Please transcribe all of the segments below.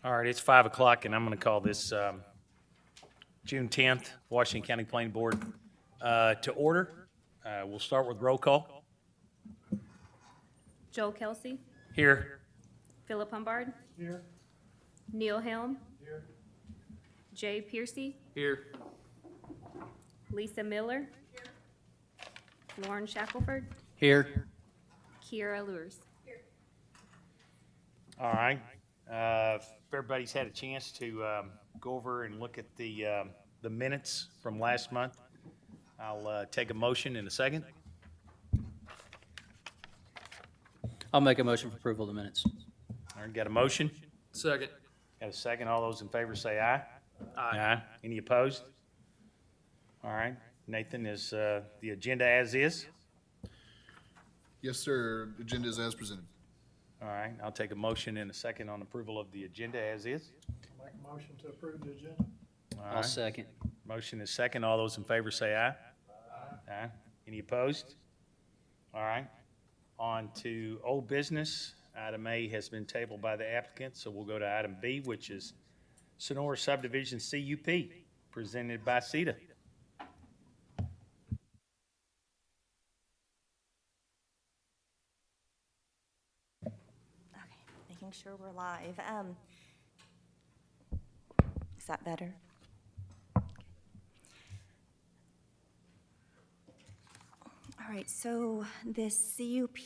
All right, it's 5 o'clock, and I'm going to call this June 10th, Washington County Planning Board to order. We'll start with roll call. Joel Kelsey, Here. Philip Humbard. Here. Neil Helm, Here. Jay Piercy, Here. Lisa Miller, Lauren Shackelford, Here. Kiera Lures. All right. If everybody's had a chance to go over and look at the minutes from last month, I'll take a motion in a second. I'll make a motion for approval of the minutes. All right, got a motion? Second. Got a second? All those in favor say aye. Aye. Any opposed? All right. Nathan, is the agenda as is? Yes, sir. Agenda is as presented. All right, I'll take a motion in a second on approval of the agenda as is. Make a motion to approve the agenda. All I'll right. second. Motion is second. All those in favor say aye. Aye. Any opposed? All right. On to old business. Item A has been tabled by the applicant, so we'll go to item B, which is Sonora Subdivision CUP, presented by CETA. Okay, making sure we're live. Is that better? All right, so this CUP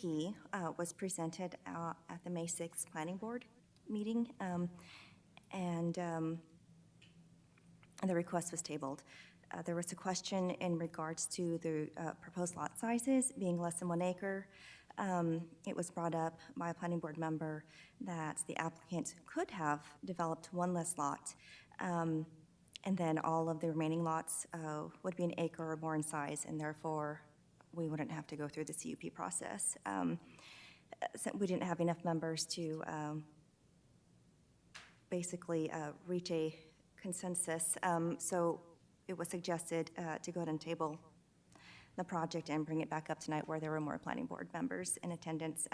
was presented at the May 6th Planning Board meeting, and the request was tabled. There was a question in regards to the proposed lot sizes being less than 1 acre. It was brought up by a planning board member that the applicant could have developed one less lot, and then all of the remaining lots would be an acre or more in size, and therefore we wouldn't have to go through the CUP process. So we didn't have enough members to basically reach a consensus, so it was suggested to go ahead and table the project and bring it back up tonight where there were more planning board members in attendance.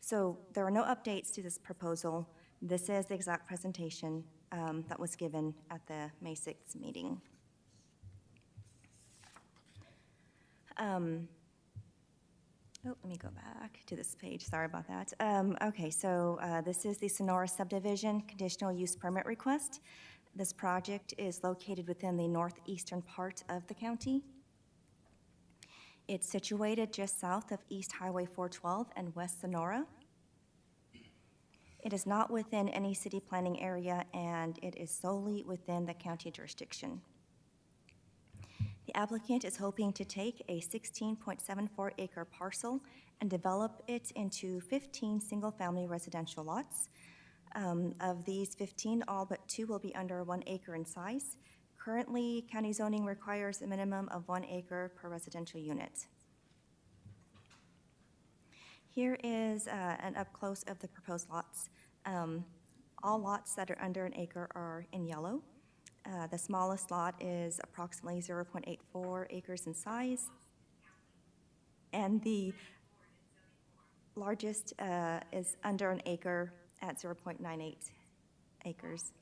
So there are no updates to this proposal. This is the exact presentation that was given at the May 6th meeting. Let me go back to this page. Sorry about that. Okay, so this is the Sonora Subdivision Conditional Use Permit Request. This project is located within the northeastern part of the county. It's situated just south of East Highway 412 and West Sonora. It is not within any city planning area, and it is solely within the county jurisdiction. The applicant is hoping to take a 16.74 acre parcel and develop it into 15 single-family residential lots. Of these 15, all but 2 will be under 1 acre in size. Currently, county zoning requires a minimum of 1 acre per residential unit. Here is an up-close of the proposed lots. All lots that are under 1 acre are in yellow. The smallest lot is approximately 0.84 acres in size, and the largest is under 1 acre at 0.98 acres.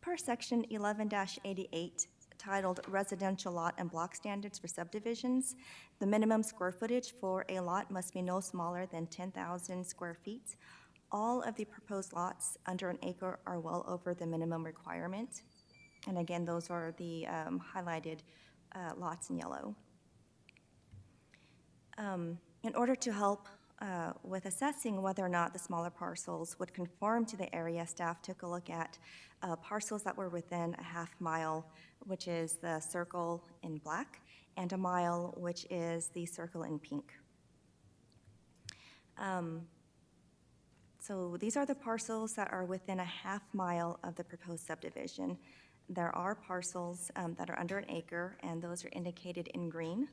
Per section 11-88, titled Residential Lot and Block Standards for Subdivisions, the minimum square footage for a lot must be no smaller than 10,000 square feet. All of the proposed lots under 1 acre are well over the minimum requirement. And again, those are the highlighted lots in yellow. In order to help with assessing whether or not the smaller parcels would conform to the area, staff took a look at parcels that were within a half mile, which is the circle in black, and a mile, which is the circle in pink. So these are the parcels that are within a half mile of the proposed subdivision. There are parcels that are under 1 acre, and those are indicated in green.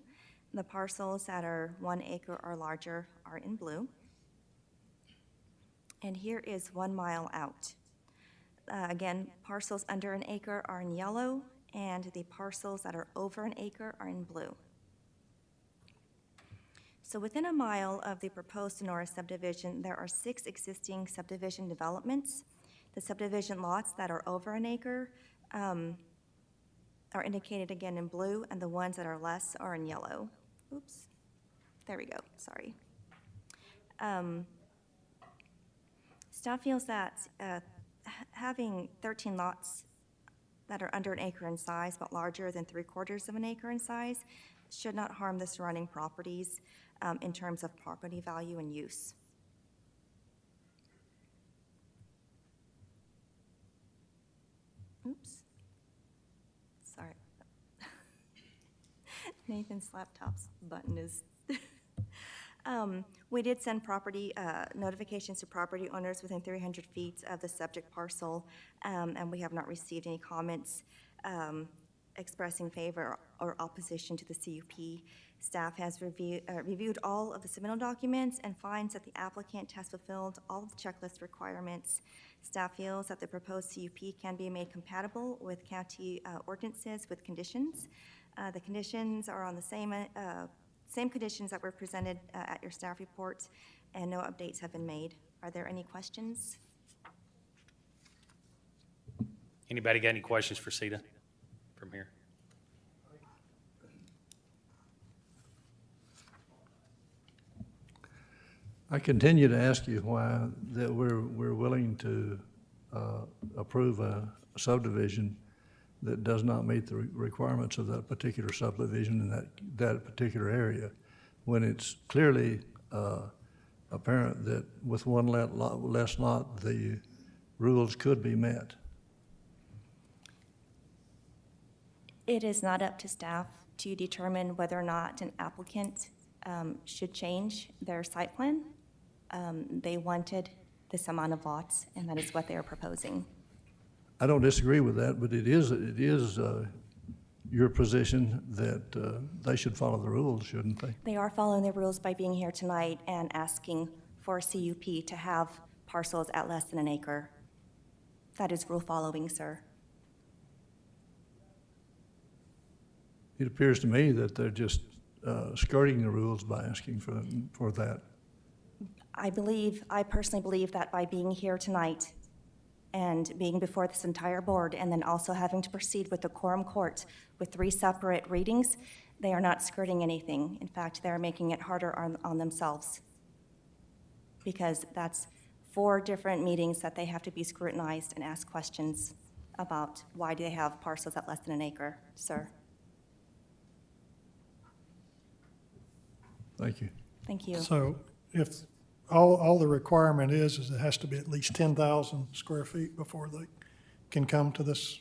The parcels that are 1 acre or larger are in blue. And here is 1 mile out. Again, parcels under an acre are in yellow, and the parcels that are over an acre are in blue. So within a mile of the proposed Sonora subdivision, there are 6 existing subdivision developments. The subdivision lots that are over an acre are indicated again in blue, and the ones that are less are in yellow. Oops, there we go, sorry. Staff feels that having 13 lots that are under an acre in size but larger than 3/4 of an acre in size should not harm the surrounding properties in terms of property value and use. Oops. Sorry. Nathan's laptop's button is. We did send property notifications to property owners within 300 feet of the subject parcel, and we have not received any comments expressing favor or opposition to the CUP. Staff has reviewed all of the submittal documents and finds that the applicant has fulfilled all of the checklist requirements. Staff feels that the proposed CUP can be made compatible with county ordinances with conditions. The conditions are on the same conditions that were presented at your staff report, and no updates have been made. Are there any questions? Anybody got any questions for Sita from here? I continue to ask you why that we're willing to approve a subdivision that does not meet the requirements of that particular subdivision in that particular area, when it's clearly apparent that with one less lot, the rules could be met. It is not up to staff to determine whether or not an applicant should change their site plan. They wanted this amount of lots, and that is what they are proposing. I don't disagree with that, but it is your position that they should follow the rules, shouldn't they? They are following the rules by being here tonight and asking for a CUP to have parcels at less than an acre. That is rule following, sir. It appears to me that they're just skirting the rules by asking for that. I personally believe that by being here tonight and being before this entire board, and then also having to proceed with the quorum court with 3 separate readings, they are not skirting anything. In fact, they're making it harder on themselves, because that's 4 different meetings that they have to be scrutinized and ask questions about why do they have parcels at less than an acre, sir. Thank you. Thank you. So if all the requirement is it has to be at least 10,000 square feet before they can come to this,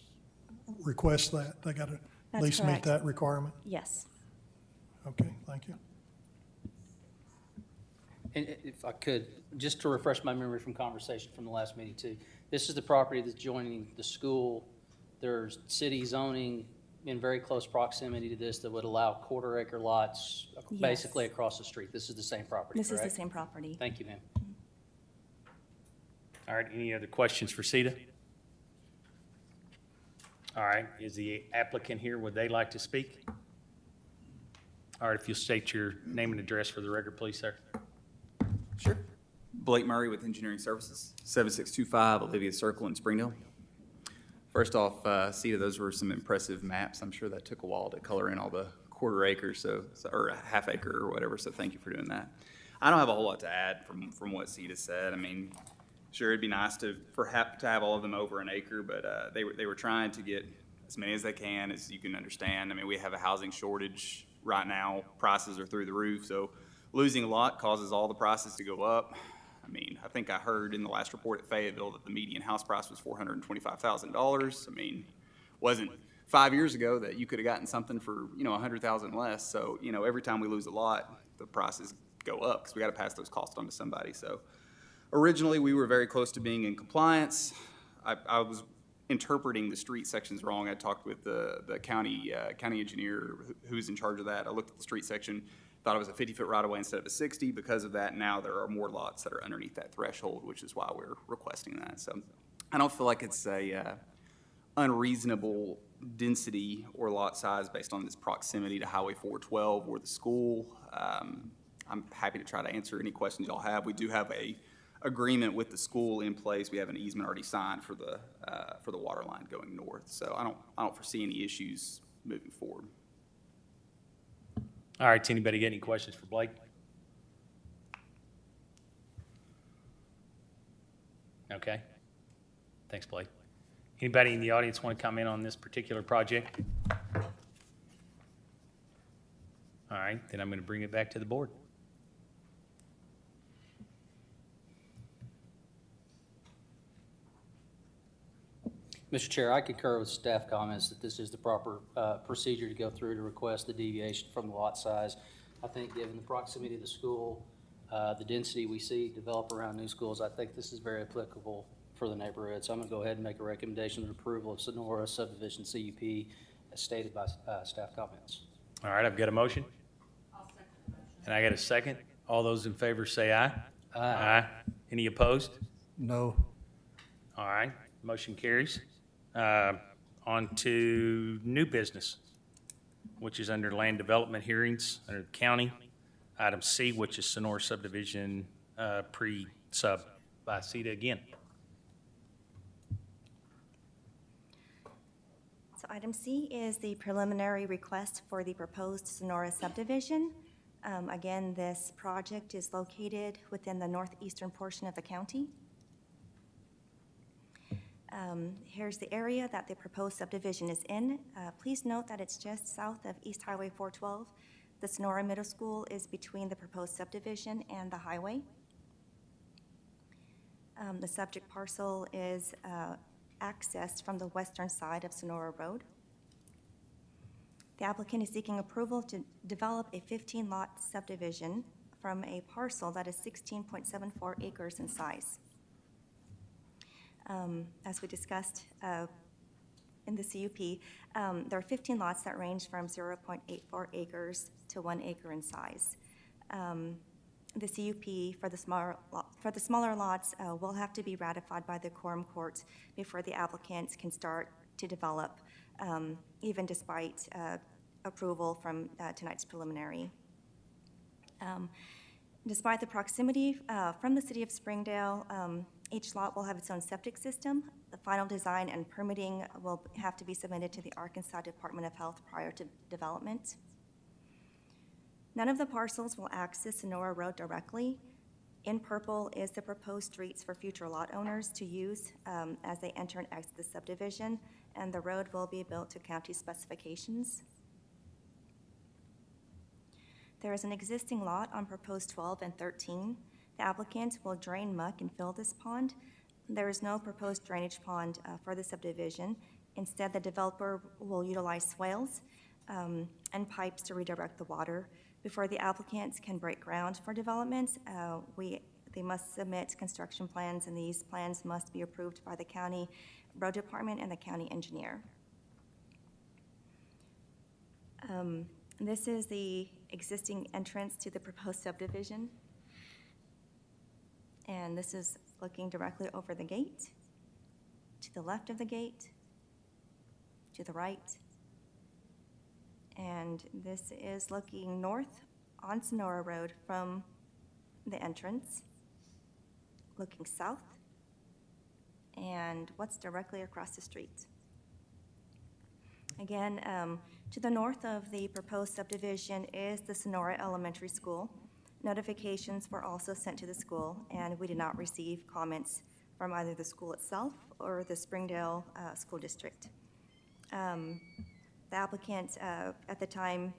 request that. They got to at That's least meet correct. that requirement? Yes. Okay, thank you. And if I could, just to refresh my memory from conversation from the last meeting too, this is the property that's joining the school. There's city zoning in very close proximity to this that would allow 1/4 acre lots basically Yes. across the street. This is the same property, This is the correct? same property. Thank you, ma'am. All right, any other questions for Sita? All right, is the applicant here? Would they like to speak? All right, if you'll state your name and address for the record, please, sir. Sure. Blake Murray with Engineering Services, 7625 Olivia Circle in Springdale. First off, Sita, those were some impressive maps. I'm sure that took a while to color in all the 1/4 acres, or a 1/2 acre or whatever, so thank you for doing that. I don't have a whole lot to add from what Sita said. I mean, sure, it'd be nice to have all of them over an acre, but they were trying to get as many as they can, as you can understand. I mean, we have a housing shortage right now. Prices are through the roof, so losing a lot causes all the prices to go up. I mean, I think I heard in the last report at Fayetteville that the median house price was $425,000. I mean, wasn't 5 years ago that you could have gotten something for, $100,000 less. So, every time we lose a lot, the prices go up because we got to pass those costs on to somebody. So originally we were very close to being in compliance. I was interpreting the street sections wrong. I talked with the county engineer who's in charge of that. I looked at the street section, thought it was a 50-foot right-of-way instead of a 60. Because of that, now there are more lots that are underneath that threshold, which is why we're requesting that. So I don't feel like it's a unreasonable density or lot size based on this proximity to Highway 412 or the school. I'm happy to try to answer any questions y'all have. We do have a agreement with the school in place. We have an easement already signed for the water line going north. So I don't foresee any issues moving forward. All right, anybody got any questions for Blake? Okay. Thanks, Blake. Anybody in the audience want to comment on this particular project? All right, then I'm going to bring it back to the board. Mr. Chair, I concur with staff comments that this is the proper procedure to go through to request the deviation from the lot size. I think given the proximity of the school, the density we see develop around new schools, I think this is very applicable for the neighborhood. So I'm going to go ahead and make a recommendation of approval of Sonora subdivision CUP as stated by staff comments. All right, I've got a motion. And I got a second. All those in favor say aye. Aye. Any opposed? No. All right, motion carries. On to new business, which is under land development hearings under the county. Item C, which is Sonora subdivision pre-sub by CETA again. So item C is the preliminary request for the proposed Sonora subdivision. Again, this project is located within the northeastern portion of the county. Here's the area that the proposed subdivision is in. Please note that it's just south of East Highway 412. The Sonora Middle School is between the proposed subdivision and the highway. The subject parcel is accessed from the western side of Sonora Road. The applicant is seeking approval to develop a 15-lot subdivision from a parcel that is 16.74 acres in size. As we discussed in the CUP, there are 15 lots that range from 0.84 acres to 1 acre in size. The CUP for the smaller lots will have to be ratified by the quorum court before the applicants can start to develop, even despite approval from tonight's preliminary. Despite the proximity from the city of Springdale, each lot will have its own septic system. The final design and permitting will have to be submitted to the Arkansas Department of Health prior to development. None of the parcels will access Sonora Road directly. In purple is the proposed streets for future lot owners to use as they enter and exit the subdivision, and the road will be built to county specifications. There is an existing lot on proposed 12 and 13. The applicant will drain muck and fill this pond. There is no proposed drainage pond for the subdivision. Instead, the developer will utilize swales and pipes to redirect the water. Before the applicants can break ground for development, they must submit construction plans, and these plans must be approved by the county road department and the county engineer. This is the existing entrance to the proposed subdivision. And this is looking directly over the gate, to the left of the gate, to the right. And this is looking north on Sonora Road from the entrance, looking south, and what's directly across the street. Again, to the north of the proposed subdivision is the Sonora Elementary School. Notifications were also sent to the school, and we did not receive comments from either the school itself or the Springdale School District. The applicant at the time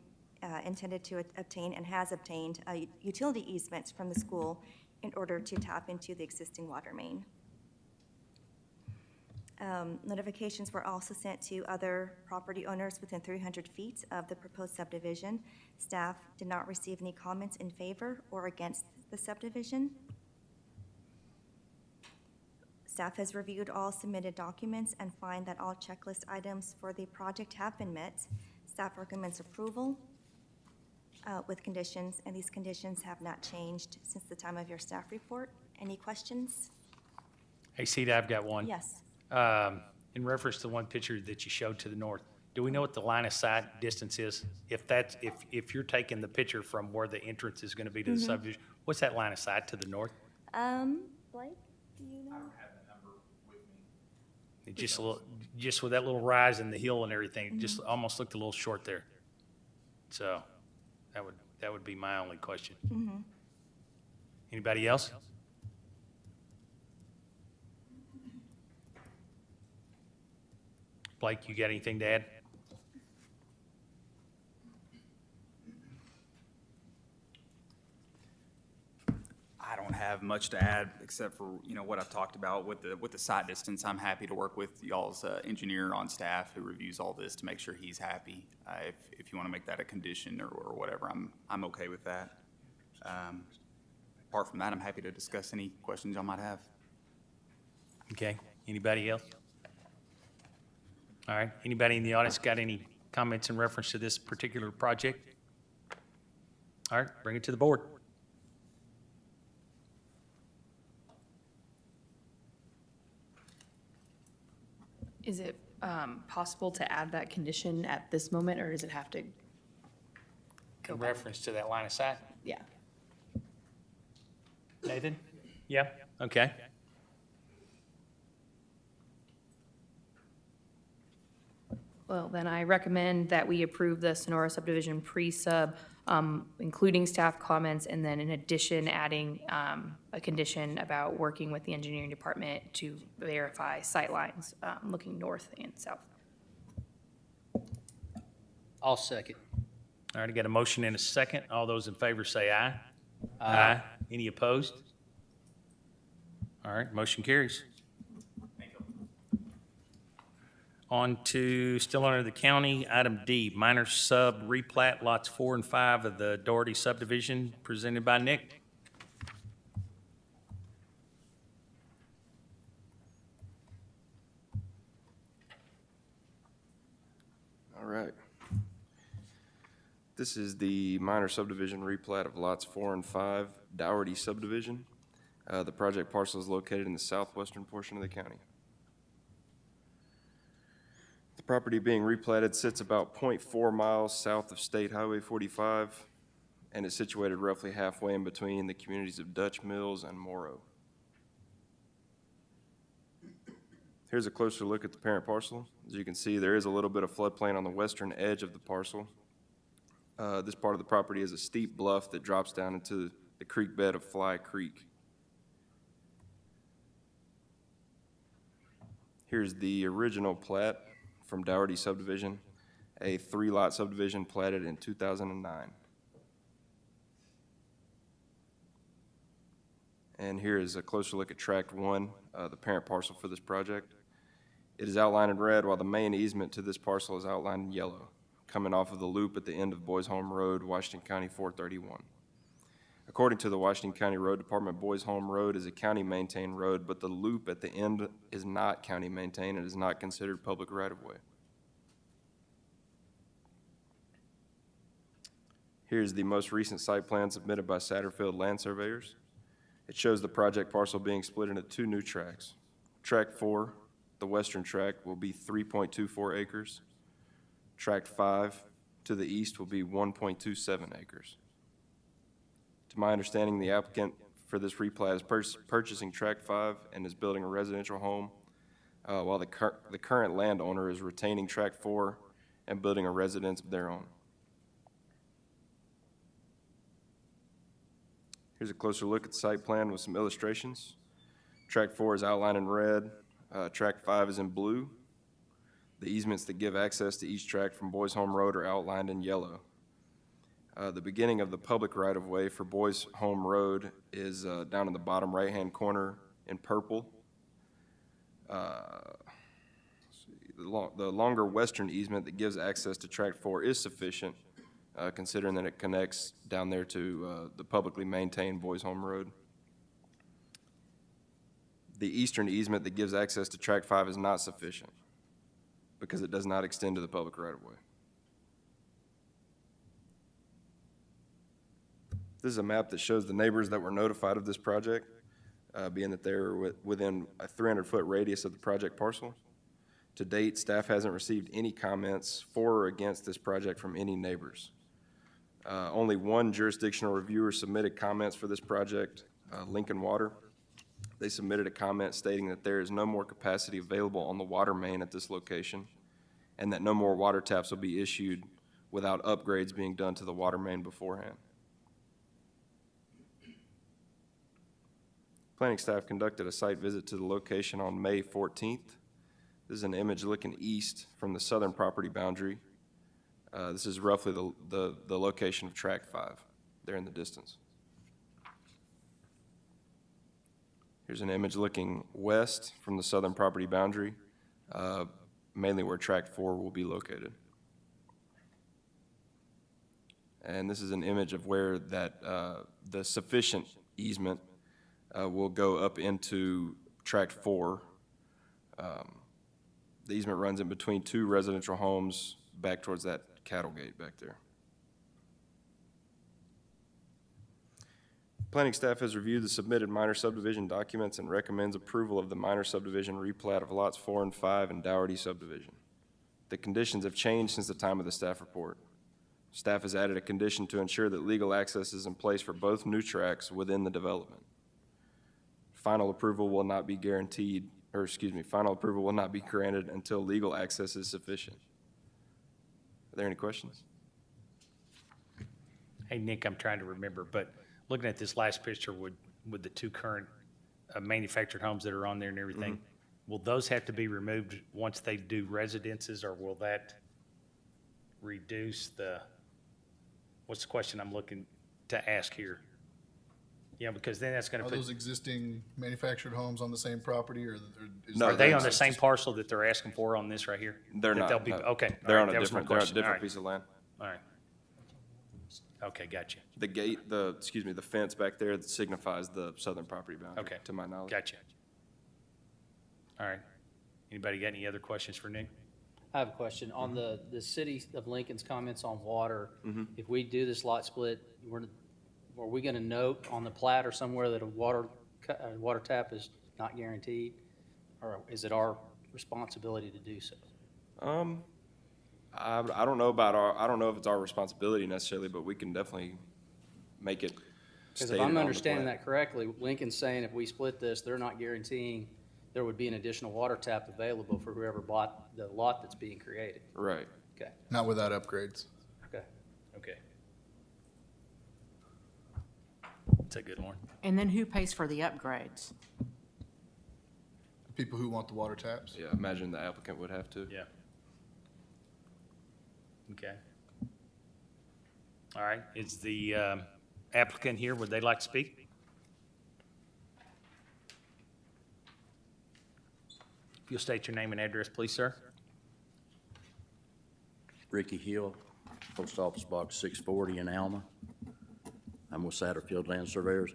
intended to obtain and has obtained utility easements from the school in order to tap into the existing water main. Notifications were also sent to other property owners within 300 feet of the proposed subdivision. Staff did not receive any comments in favor or against the subdivision. Staff has reviewed all submitted documents and find that all checklist items for the project have been met. Staff recommends approval with conditions, and these conditions have not changed since the time of your staff report. Any questions? Hey, Cedar, I've got one. Yes. In reference to one picture that you showed to the north, do we know what the line of sight distance is? If you're taking the picture from where the entrance is gonna be to the subdivision, what's that line of sight to the north? Blake, do you know? It just a little, just with that little rise in the hill and everything, it just almost looked a little short there. So, that would be my only question. Anybody else? Blake, you got anything to add? I don't have much to add except for, you know, what I've talked about with the site distance. I'm happy to work with y'all's engineer on staff who reviews all this to make sure he's happy. If you want to make that a condition or whatever, I'm okay with that. Apart from that, I'm happy to discuss any questions y'all might have. Okay, anybody else? All right, anybody in the audience got any comments in reference to this particular project? All right, bring it to the board. Is it possible to add that condition at this moment, or does it have to go In back? reference to that line of sight? Yeah. Nathan? Yeah, okay. Well, then I recommend that we approve the Sonora subdivision pre-sub, including staff comments, and then in addition, adding a condition about working with the engineering department to verify sightlines looking north and south. I'll second. All right, I got a motion and a second. All those in favor say aye. Aye. Any opposed? All right, motion carries. On to, still under the county, item D, minor sub replat lots 4 and 5 of the Doherty subdivision, presented by Nick. All right. This is the minor subdivision replat of lots 4 and 5, Dougherty subdivision. The project parcel is located in the southwestern portion of the county. The property being replatted sits about 0.4 miles south of State Highway 45 and is situated roughly halfway in between the communities of Dutch Mills and Morrow. Here's a closer look at the parent parcel. As you can see, there is a little bit of floodplain on the western edge of the parcel. This part of the property is a steep bluff that drops down into the creek bed of Fly Creek. Here's the original plat from Dougherty subdivision, a 3-lot subdivision platted in 2009. And here is a closer look at Tract 1, the parent parcel for this project. It is outlined in red, while the main easement to this parcel is outlined in yellow, coming off of the loop at the end of Boys Home Road, Washington County 431. According to the Washington County Road Department, Boys Home Road is a county-maintained road, but the loop at the end is not county-maintained and is not considered public right-of-way. Here's the most recent site plan submitted by Satterfield Land Surveyors. It shows the project parcel being split into 2 new tracts. Tract 4, the western tract, will be 3.24 acres. Tract 5 to the east will be 1.27 acres. To my understanding, the applicant for this replat is purchasing Tract 5 and is building a residential home, while the current landowner is retaining Tract 4 and building a residence of their own. Here's a closer look at the site plan with some illustrations. Tract 4 is outlined in red. Tract 5 is in blue. The easements that give access to each tract from Boys Home Road are outlined in yellow. The beginning of the public right-of-way for Boys Home Road is down in the bottom right-hand corner in purple. The longer western easement that gives access to Tract 4 is sufficient, considering that it connects down there to the publicly maintained Boys Home Road. The eastern easement that gives access to Track 5 is not sufficient because it does not extend to the public right-of-way. This is a map that shows the neighbors that were notified of this project, being that they're within a 300-foot radius of the project parcel. To date, staff hasn't received any comments for or against this project from any neighbors. Only one jurisdictional reviewer submitted comments for this project, Lincoln Water. They submitted a comment stating that there is no more capacity available on the water main at this location and that no more water taps will be issued without upgrades being done to the water main beforehand. Planning staff conducted a site visit to the location on May 14th. This is an image looking east from the southern property boundary. This is roughly the location of Track 5 there in the distance. Here's an image looking west from the southern property boundary, mainly where Track 4 will be located. And this is an image of where that the sufficient easement will go up into Tract 4. The easement runs in between two residential homes back towards that cattle gate back there. Planning staff has reviewed the submitted minor subdivision documents and recommends approval of the minor subdivision replat of lots 4 and 5 in Dougherty subdivision. The conditions have changed since the time of the staff report. Staff has added a condition to ensure that legal access is in place for both new tracks within the development. Final approval will not be guaranteed, final approval will not be granted until legal access is sufficient. Are there any questions? Hey, Nick, I'm trying to remember, but looking at this last picture with the two current manufactured homes that are on there and everything, will those have to be removed once they do residences, or will that reduce the, what's the question I'm looking to ask here? Yeah, because then that's gonna Are put, those existing manufactured homes on the same property, or is? No, are they on the that's- same parcel that they're asking for on this right here? They're That not. they'll be, No. okay. all They're right, on a that was my different, they're on a question. All different right. piece of land. All right. Okay, gotcha. The gate, the fence back there that signifies the southern property boundary, Okay. to my knowledge. Gotcha. All right. Anybody got any other questions for Nick? I have a question. On the city of Lincoln's comments on water, if we do this lot split, are we gonna note on the plat or somewhere that a water tap is not guaranteed? Or is it our responsibility to do so? I don't know about I don't know if it's our responsibility necessarily, but we can definitely make it Because stated if on I'm the understanding plat. that correctly, Lincoln's saying if we split this, they're not guaranteeing there would be an additional water tap available for whoever bought the lot that's being created. Right. Okay, Not without upgrades. okay. Okay. Is that good, Lauren? And then who pays for the upgrades? People who want the water taps. Yeah, imagine the applicant would have to. Yeah. Okay. All right, is the applicant here, would they like to speak? If you'll state your name and address, please, sir. Ricky Hill, Post Office Box 640 in Alma. I'm with Satterfield Land Surveyors.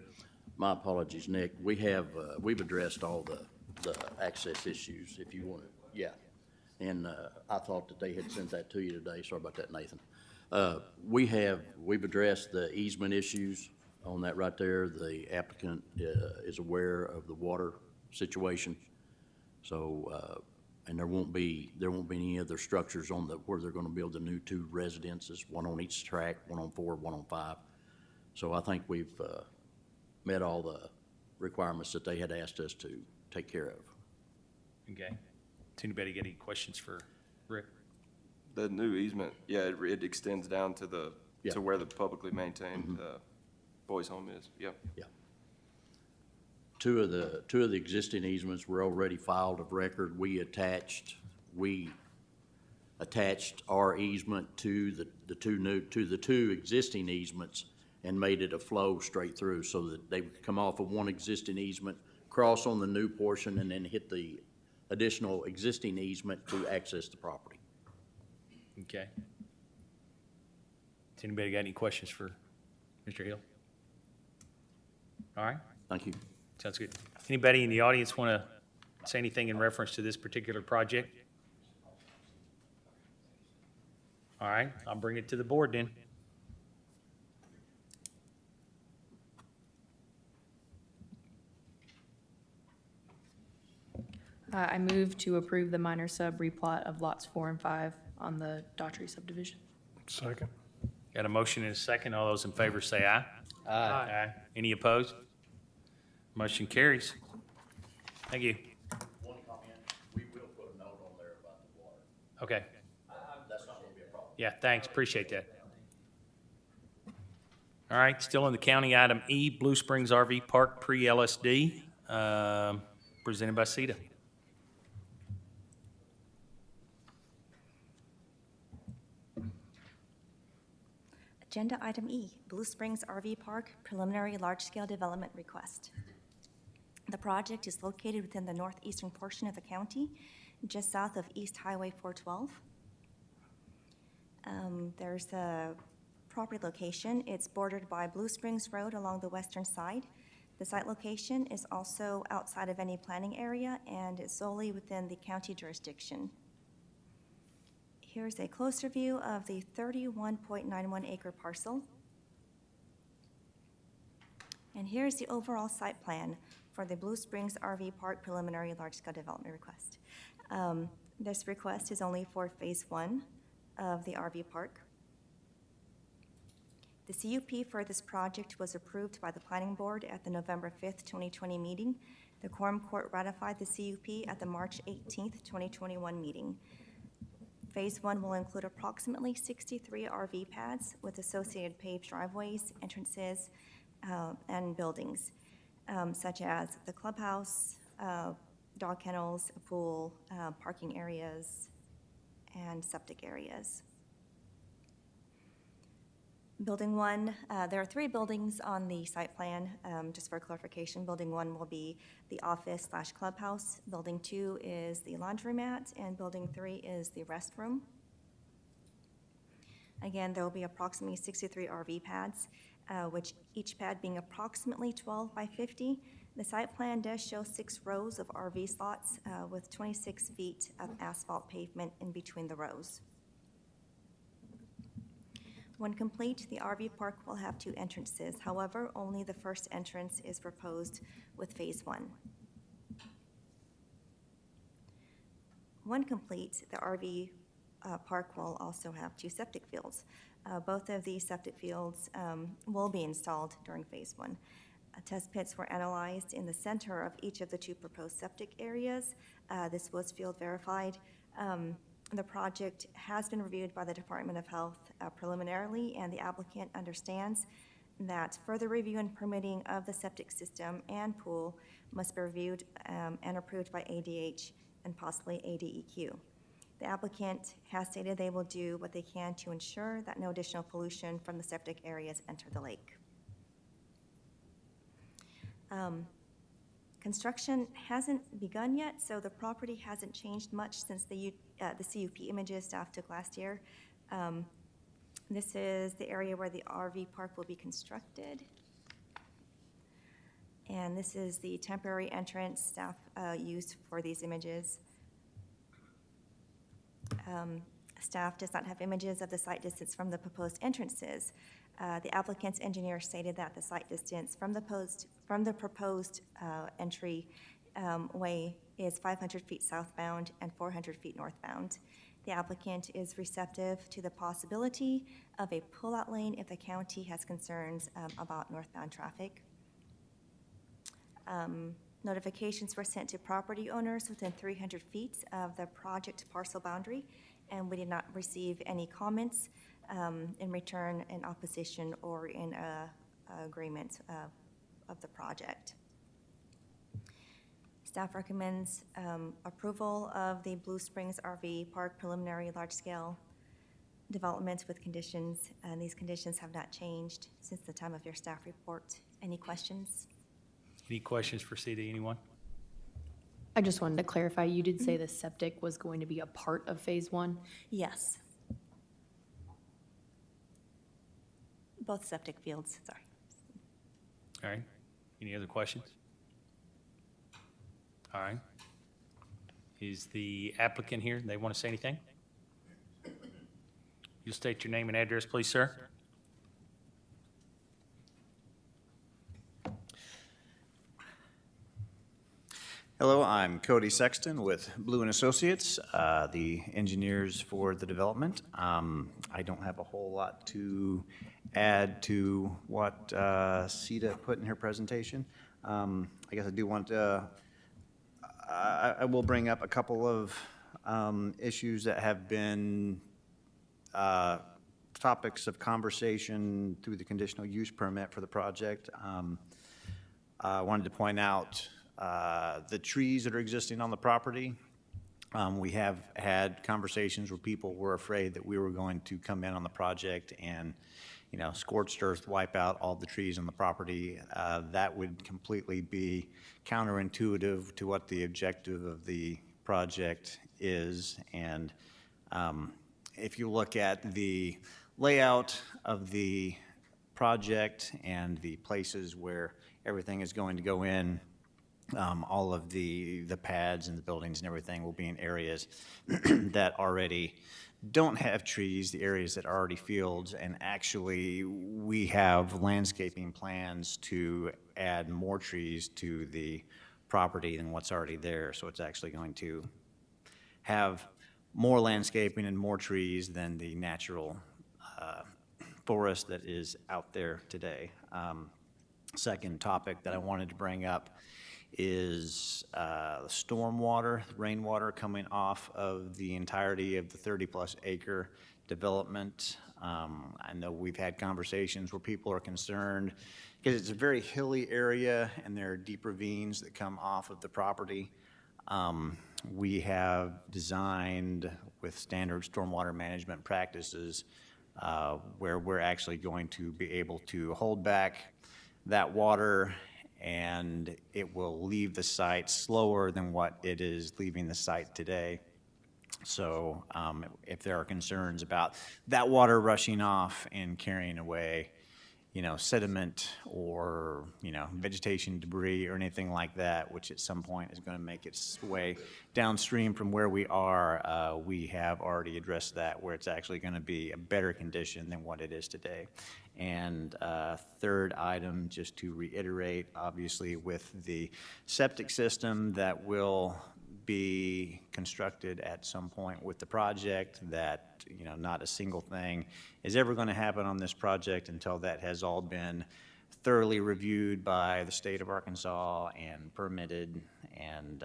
My apologies, Nick. We've addressed all the access issues, if you want to, yeah. And I thought that they had sent that to you today. Sorry about that, Nathan. We've addressed the easement issues on that right there. The applicant is aware of the water situation. So, and there won't be any other structures on where they're gonna build the new two residences, one on each track, one on 4, one on 5. So I think we've met all the requirements that they had asked us to take care of. Okay. Does anybody get any questions for Rick? The new easement, yeah, it extends down to Yeah. to where the publicly maintained boys' home is. Yep. Yeah. Two of the existing easements were already filed of record. We attached our easement to the two existing easements and made it a flow straight through so that they would come off of one existing easement, cross on the new portion, and then hit the additional existing easement to access the property. Okay. Does anybody got any questions for Mr. Hill? All right. Thank you. Does Sounds good. Anybody in the audience want to say anything in reference to this particular project? All right, I'll bring it to the board then. I move to approve the minor sub replat of lots 4 and 5 on the Daughtry subdivision. Second. Got a motion and a second. All those in favor say aye. Aye. Any opposed? Motion carries. Thank you. One comment, we will put a note on there about the water. Okay. That's not gonna be a problem. Yeah, thanks. Appreciate that. All right, still in the county, item E, Blue Springs RV Park pre-LSD, presented by CETA. Agenda item E, Blue Springs RV Park preliminary large-scale development request. The project is located within the northeastern portion of the county, just south of East Highway 412. There's a property location. It's bordered by Blue Springs Road along the western side. The site location is also outside of any planning area and is solely within the county jurisdiction. Here's a closer view of the 31.91 acre parcel. And here's the overall site plan for the Blue Springs RV Park preliminary large-scale development request. This request is only for phase 1 of the RV park. The CUP for this project was approved by the Planning Board at the November 5th, 2020 meeting. The Quorum Court ratified the CUP at the March 18th, 2021 meeting. Phase 1 will include approximately 63 RV pads with associated paved driveways, entrances, and buildings, such as the clubhouse, dog kennels, a pool, parking areas, and septic areas. Building 1, there are 3 buildings on the site plan. Just for clarification, Building 1 will be the office/clubhouse. Building 2 is the laundromat, and Building 3 is the restroom. Again, there will be approximately 63 RV pads, which each pad being approximately 12 by 50. The site plan does show 6 rows of RV slots with 26 feet of asphalt pavement in between the rows. When complete, the RV park will have 2 entrances. However, only the first entrance is proposed with phase 1. When complete, the RV park will also have 2 septic fields. Both of these septic fields will be installed during phase 1. Test pits were analyzed in the center of each of the 2 proposed septic areas. This was field verified. The project has been reviewed by the Department of Health preliminarily, and the applicant understands that further review and permitting of the septic system and pool must be reviewed and approved by ADH and possibly ADEQ. The applicant has stated they will do what they can to ensure that no additional pollution from the septic areas enter the lake. Construction hasn't begun yet, so the property hasn't changed much since the CUP images staff took last year. This is the area where the RV park will be constructed. And this is the temporary entrance staff used for these images. Staff does not have images of the site distance from the proposed entrances. The applicant's engineer stated that the site distance from the proposed entry way is 500 feet southbound and 400 feet northbound. The applicant is receptive to the possibility of a pull-out lane if the county has concerns about northbound traffic. Notifications were sent to property owners within 300 feet of the project parcel boundary, and we did not receive any comments in return, in opposition, or in agreement of the project. Staff recommends approval of the Blue Springs RV Park preliminary large-scale development with conditions, and these conditions have not changed since the time of your staff report. Any questions? Any questions for CETA, anyone? I just wanted to clarify, you did say the septic was going to be a part of phase 1? Yes. Both septic fields, sorry. All right. Any other questions? All right. Is the applicant here? They want to say anything? You'll state your name and address, please, sir. Hello, I'm Cody Sexton with Blue and Associates, the engineers for the development. I don't have a whole lot to add to what Sita put in her presentation. I guess I do want to, I will bring up a couple of issues that have been topics of conversation through the conditional use permit for the project. I wanted to point out the trees that are existing on the property. We have had conversations where people were afraid that we were going to come in on the project and, you know, scorched earth wipe out all the trees on the property. That would completely be counterintuitive to what the objective of the project is. And if you look at the layout of the project and the places where everything is going to go in, all of the pads and the buildings and everything will be in areas that already don't have trees, the areas that are already fields, and actually we have landscaping plans to add more trees to the property than what's already there. So it's actually going to have more landscaping and more trees than the natural forest that is out there today. Second topic that I wanted to bring up is stormwater, rainwater coming off of the entirety of the 30-plus acre development. I know we've had conversations where people are concerned because it's a very hilly area and there are deep ravines that come off of the property. We have designed with standard stormwater management practices where we're actually going to be able to hold back that water, and it will leave the site slower than what it is leaving the site today. So if there are concerns about that water rushing off and carrying away, you know, sediment or, you know, vegetation debris or anything like that, which at some point is going to make its way downstream from where we are, we have already addressed that, where it's actually going to be a better condition than what it is today. And third item, just to reiterate, obviously with the septic system that will be constructed at some point with the project, that, you know, not a single thing is ever going to happen on this project until that has all been thoroughly reviewed by the state of Arkansas and permitted, and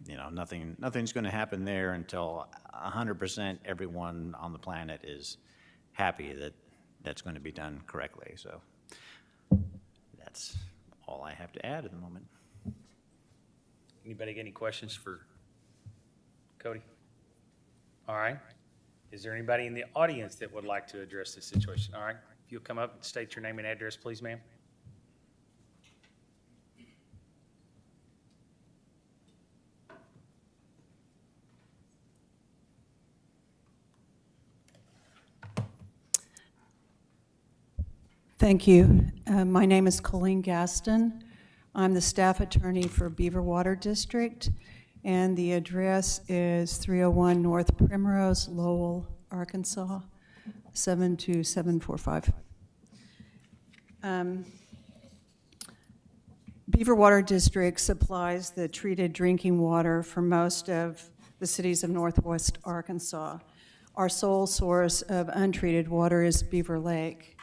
you know, nothing's going to happen there until 100% everyone on the planet is happy that that's going to be done correctly. So that's all I have to add at the moment. Anybody got any questions for Cody? All right. Is there anybody in the audience that would like to address this situation? All right. If you'll come up and state your name and address, please, ma'am. Thank you. My name is Colleen Gaston. I'm the staff attorney for Beaver Water District, and the address is 301 North Primrose, Lowell, Arkansas, 72745. Beaver Water District supplies the treated drinking water for most of the cities of Northwest Arkansas. Our sole source of untreated water is Beaver Lake.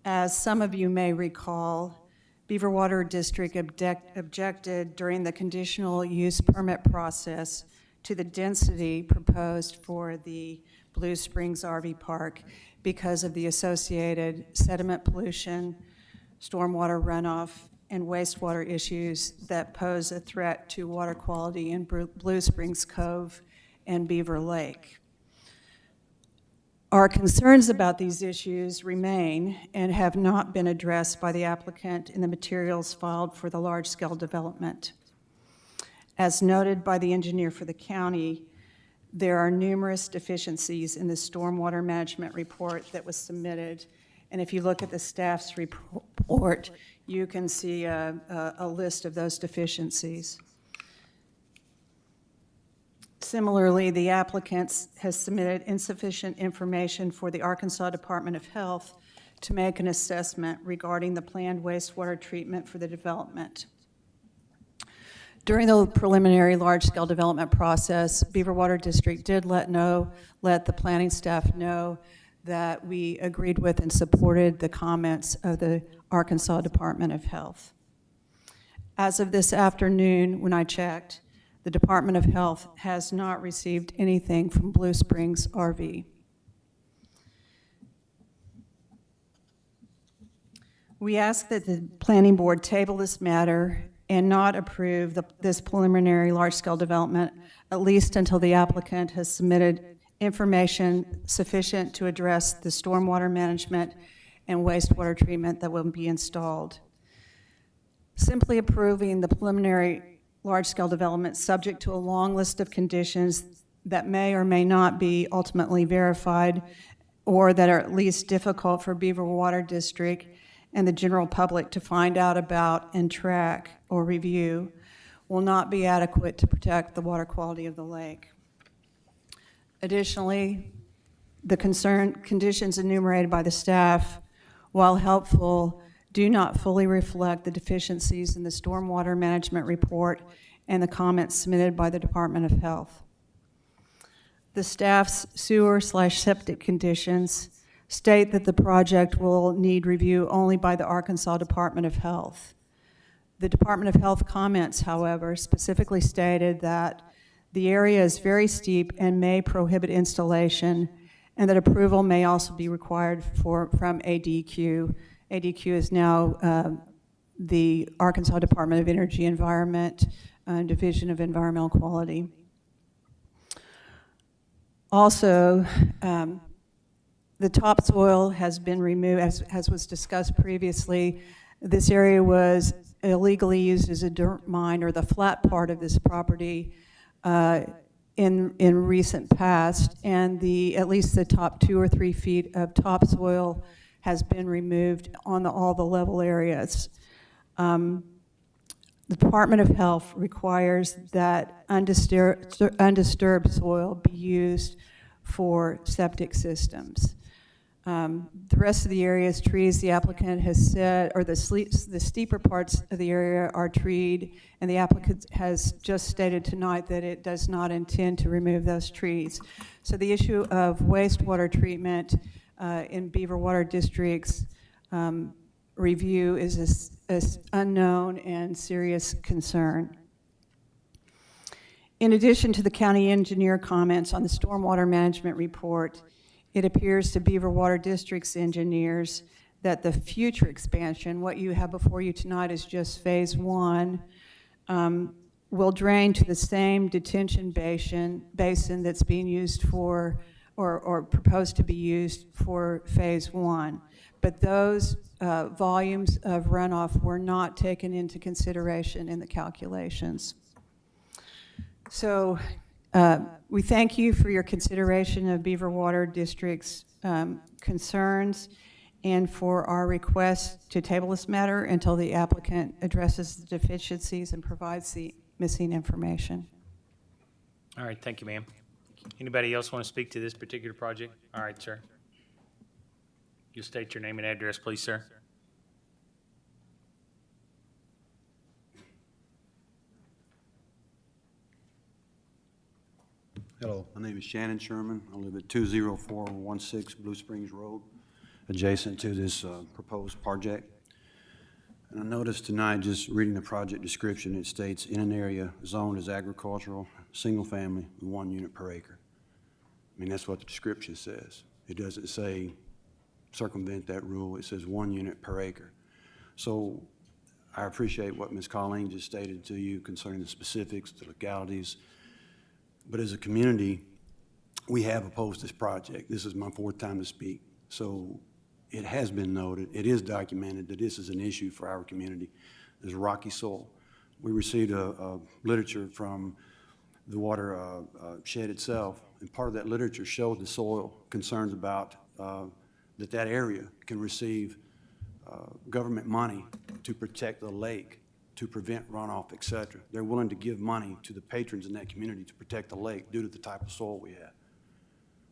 As some of you may recall, Beaver Water District objected during the conditional use permit process to the density proposed for the Blue Springs RV Park because of the associated sediment pollution, stormwater runoff, and wastewater issues that pose a threat to water quality in Blue Springs Cove and Beaver Lake. Our concerns about these issues remain and have not been addressed by the applicant in the materials filed for the large-scale development. As noted by the engineer for the county, there are numerous deficiencies in the stormwater management report that was submitted, and if you look at the staff's report, you can see a list of those deficiencies. Similarly, the applicant has submitted insufficient information for the Arkansas Department of Health to make an assessment regarding the planned wastewater treatment for the development. During the preliminary large-scale development process, Beaver Water District did let the planning staff know that we agreed with and supported the comments of the Arkansas Department of Health. As of this afternoon, when I checked, the Department of Health has not received anything from Blue Springs RV. We ask that the planning board table this matter and not approve this preliminary large-scale development, at least until the applicant has submitted information sufficient to address the stormwater management and wastewater treatment that will be installed. Simply approving the preliminary large-scale development subject to a long list of conditions that may or may not be ultimately verified or that are at least difficult for Beaver Water District and the general public to find out about and track or review will not be adequate to protect the water quality of the lake. Additionally, the conditions enumerated by the staff, while helpful, do not fully reflect the deficiencies in the stormwater management report and the comments submitted by the Department of Health. The staff's sewer/septic conditions state that the project will need review only by the Arkansas Department of Health. The Department of Health comments, however, specifically stated that the area is very steep and may prohibit installation, and that approval may also be required from ADQ. ADQ is now the Arkansas Department of Energy Environment, Division of Environmental Quality. Also, the topsoil has been removed, as was discussed previously. This area was illegally used as a dirt mine, or the flat part of this property, in recent past, and at least the top 2 or 3 feet of topsoil has been removed on all the level areas. The Department of Health requires that undisturbed soil be used for septic systems. The rest of the area is trees. The applicant has said, or the steeper parts of the area are treed, and the applicant has just stated tonight that it does not intend to remove those trees. So the issue of wastewater treatment in Beaver Water District's review is an unknown and serious concern. In addition to the county engineer comments on the stormwater management report, it appears to Beaver Water District's engineers that the future expansion, what you have before you tonight is just phase 1, will drain to the same detention basin that's being used for, or proposed to be used for phase 1. But those volumes of runoff were not taken into consideration in the calculations. So we thank you for your consideration of Beaver Water District's concerns and for our request to table this matter until the applicant addresses the deficiencies and provides the missing information. All right, thank you, ma'am. Anybody else want to speak to this particular project? All right, sir. You'll state your name and address, please, sir. Hello, my name is Shannon Sherman. I live at 20416 Blue Springs Road, adjacent to this proposed project. And I noticed tonight, just reading the project description, it states in an area zoned as agricultural, single family, 1 unit per acre. I mean, that's what the description says. It doesn't say circumvent that rule. It says 1 unit per acre. So I appreciate what Ms. Colleen just stated to you concerning the specifics, the legalities. But as a community, we have opposed this project. This is my 4th time to speak. So it has been noted, it is documented that this is an issue for our community. There's rocky soil. We received a literature from the water shed itself, and part of that literature showed the soil concerns about that area can receive government money to protect the lake, to prevent runoff, et cetera. They're willing to give money to the patrons in that community to protect the lake due to the type of soil we have.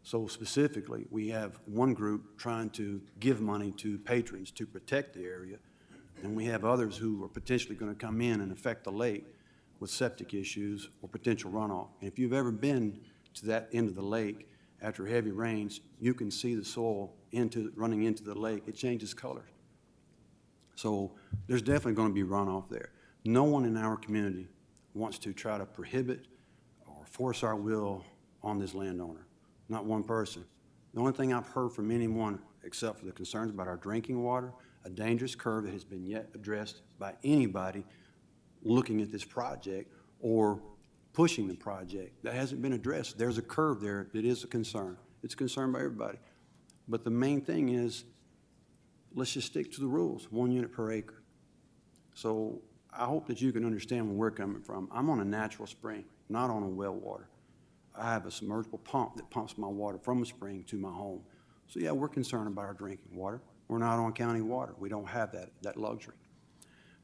So specifically, we have one group trying to give money to patrons to protect the area, and we have others who are potentially going to come in and affect the lake with septic issues or potential runoff. And if you've ever been to that end of the lake after heavy rains, you can see the soil running into the lake. It changes color. So there's definitely going to be runoff there. No one in our community wants to try to prohibit or force our will on this landowner. Not one person. The only thing I've heard from anyone, except for the concerns about our drinking water, a dangerous curve that has been yet addressed by anybody looking at this project or pushing the project, that hasn't been addressed. There's a curve there that is a concern. It's a concern by everybody. But the main thing is, let's just stick to the rules, 1 unit per acre. So I hope that you can understand where we're coming from. I'm on a natural spring, not on a well water. I have a submersible pump that pumps my water from a spring to my home. So yeah, we're concerned about our drinking water. We're not on county water. We don't have that luxury.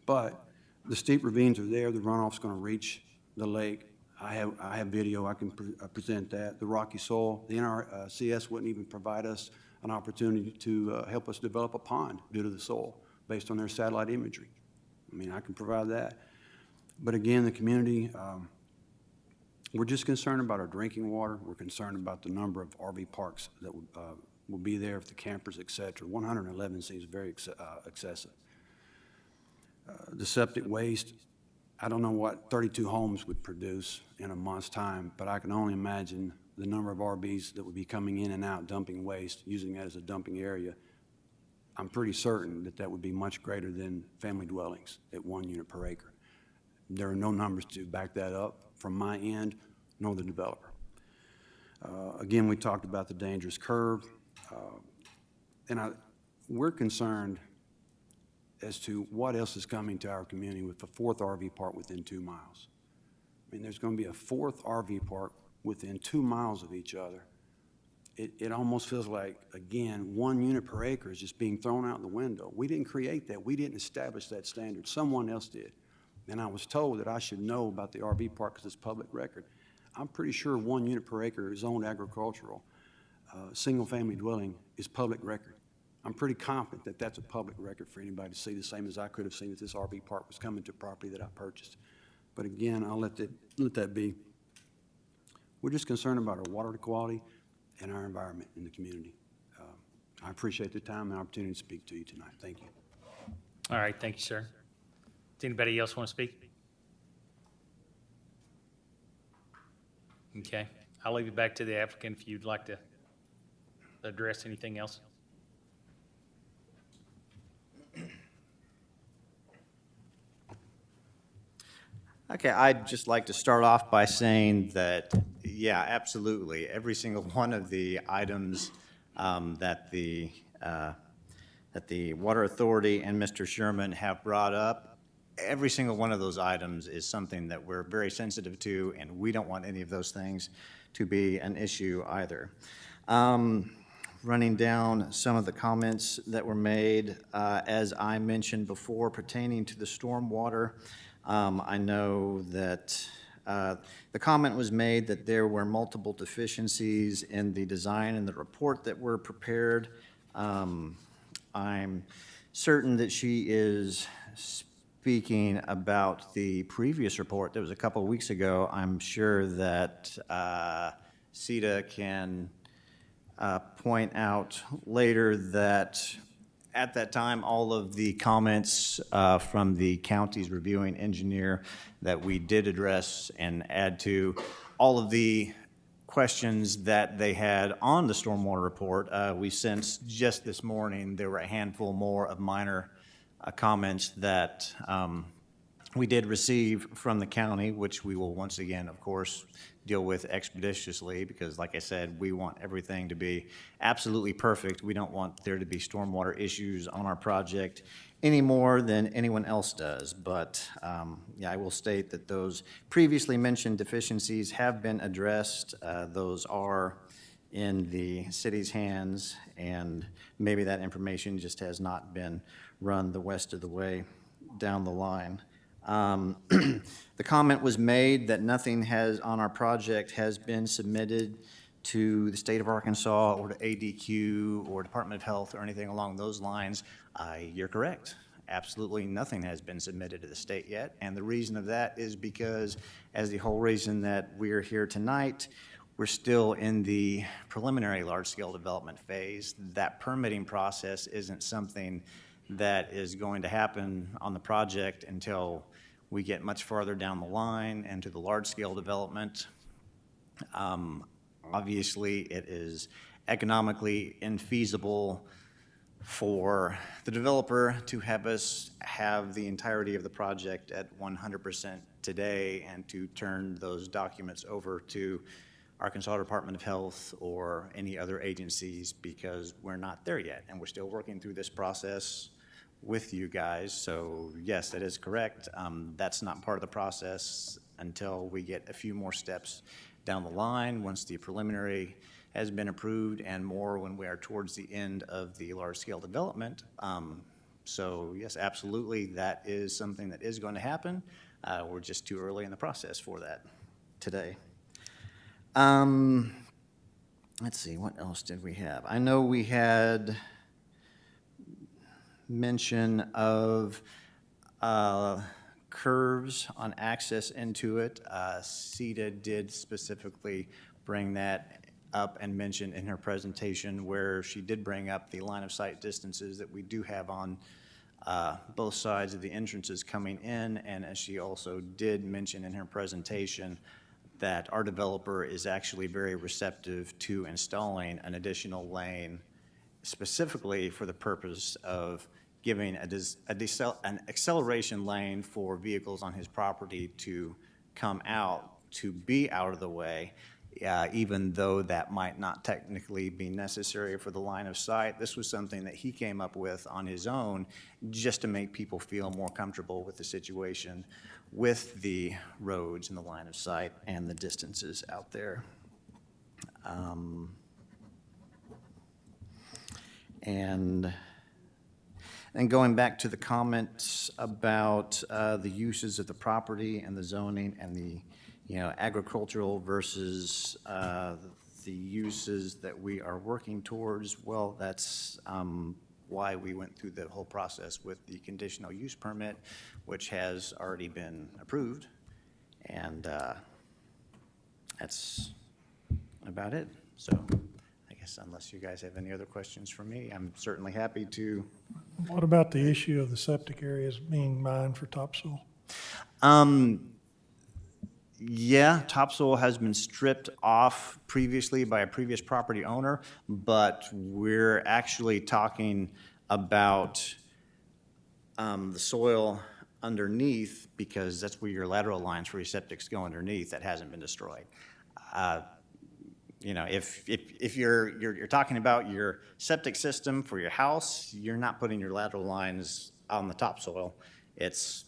But the steep ravines are there. The runoff's going to reach the lake. I have video. I can present that. The rocky soil, the NRCS wouldn't even provide us an opportunity to help us develop a pond due to the soil based on their satellite imagery. I mean, I can provide that. But again, the community, we're just concerned about our drinking water. We're concerned about the number of RV parks that will be there if the campers, et cetera. 111 seems very excessive. The septic waste, I don't know what 32 homes would produce in a month's time, but I can only imagine the number of RVs that would be coming in and out, dumping waste, using that as a dumping area. I'm pretty certain that that would be much greater than family dwellings at 1 unit per acre. There are no numbers to back that up from my end, nor the developer. Again, we talked about the dangerous curve, and we're concerned as to what else is coming to our community with the 4th RV park within 2 miles. I mean, there's going to be a 4th RV park within 2 miles of each other. It almost feels like, again, 1 unit per acre is just being thrown out the window. We didn't create that. We didn't establish that standard. Someone else did. And I was told that I should know about the RV park because it's public record. I'm pretty sure 1 unit per acre is zoned agricultural. Single-family dwelling is public record. I'm pretty confident that that's a public record for anybody to see, the same as I could have seen that this RV park was coming to property that I purchased. But again, I'll let that be. We're just concerned about our water quality and our environment in the community. I appreciate the time and the opportunity to speak to you tonight. Thank you. All right, thank you, sir. Does anybody else want to speak? Okay, I'll leave it back to the applicant if you'd like to address anything else. Okay, I'd just like to start off by saying that, yeah, absolutely. Every single one of the items that the Water Authority and Mr. Sherman have brought up, every single one of those items is something that we're very sensitive to, and we don't want any of those things to be an issue either. Running down some of the comments that were made, as I mentioned before, pertaining to the stormwater, I know that the comment was made that there were multiple deficiencies in the design and the report that were prepared. I'm certain that she is speaking about the previous report that was a couple of weeks ago. I'm sure that Sita can point out later that at that time, all of the comments from the county's reviewing engineer that we did address and add to all of the questions that they had on the stormwater report. We sensed just this morning there were a handful more of minor comments that we did receive from the county, which we will once again, of course, deal with expeditiously because, like I said, we want everything to be absolutely perfect. We don't want there to be stormwater issues on our project any more than anyone else does. But yeah, I will state that those previously mentioned deficiencies have been addressed. Those are in the city's hands, and maybe that information just has not been run the rest of the way down the line. The comment was made that nothing on our project has been submitted to the state of Arkansas or to ADQ or Department of Health or anything along those lines. You're correct. Absolutely nothing has been submitted to the state yet. And the reason of that is because, as the whole reason that we're here tonight, we're still in the preliminary large-scale development phase. That permitting process isn't something that is going to happen on the project until we get much farther down the line into the large-scale development. Obviously, it is economically infeasible for the developer to have us have the entirety of the project at 100% today and to turn those documents over to Arkansas Department of Health or any other agencies, because we're not there yet, and we're still working through this process with you guys. So yes, that is correct. That's not part of the process until we get a few more steps down the line, once the preliminary has been approved, and more when we are towards the end of the large-scale development. So yes, absolutely, that is something that is going to happen. We're just too early in the process for that today. Let's see, what else did we have? I know we had mention of curves on access into it. CETA did specifically bring that up and mention in her presentation, where she did bring up the line of sight distances that we do have on both sides of the entrances coming in. And as she also did mention in her presentation, that our developer is actually very receptive to installing an additional lane specifically for the purpose of giving an acceleration lane for vehicles on his property to come out, to be out of the way, even though that might not technically be necessary for the line of sight. This was something that he came up with on his own just to make people feel more comfortable with the situation with the roads and the line of sight and the distances out there. And going back to the comments about the uses of the property and the zoning and the agricultural versus the uses that we are working towards, well, that's why we went through the whole process with the conditional use permit, which has already been approved. And that's about it. So I guess unless you guys have any other questions for me, I'm certainly happy to. What about the issue of the septic areas being mined for topsoil? Yeah, topsoil has been stripped off previously by a previous property owner, but we're actually talking about the soil underneath, because that's where your lateral lines for your septics go underneath. That hasn't been destroyed. If you're talking about your septic system for your house, you're not putting your lateral lines on the topsoil. It's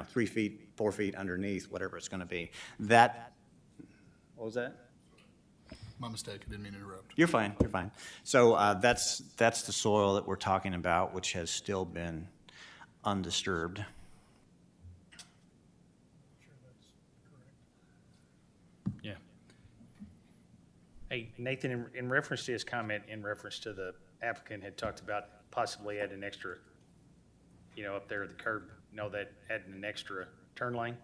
3 feet, 4 feet underneath, whatever it's going to be. What was that? My mistake. I didn't mean to interrupt. You're fine. You're fine. So that's the soil that we're talking about, which has still been undisturbed. Yeah. Hey, Nathan, in reference to his comment, in reference to the applicant had talked about possibly adding an extra, up there at the curb, that adding an extra turn lane?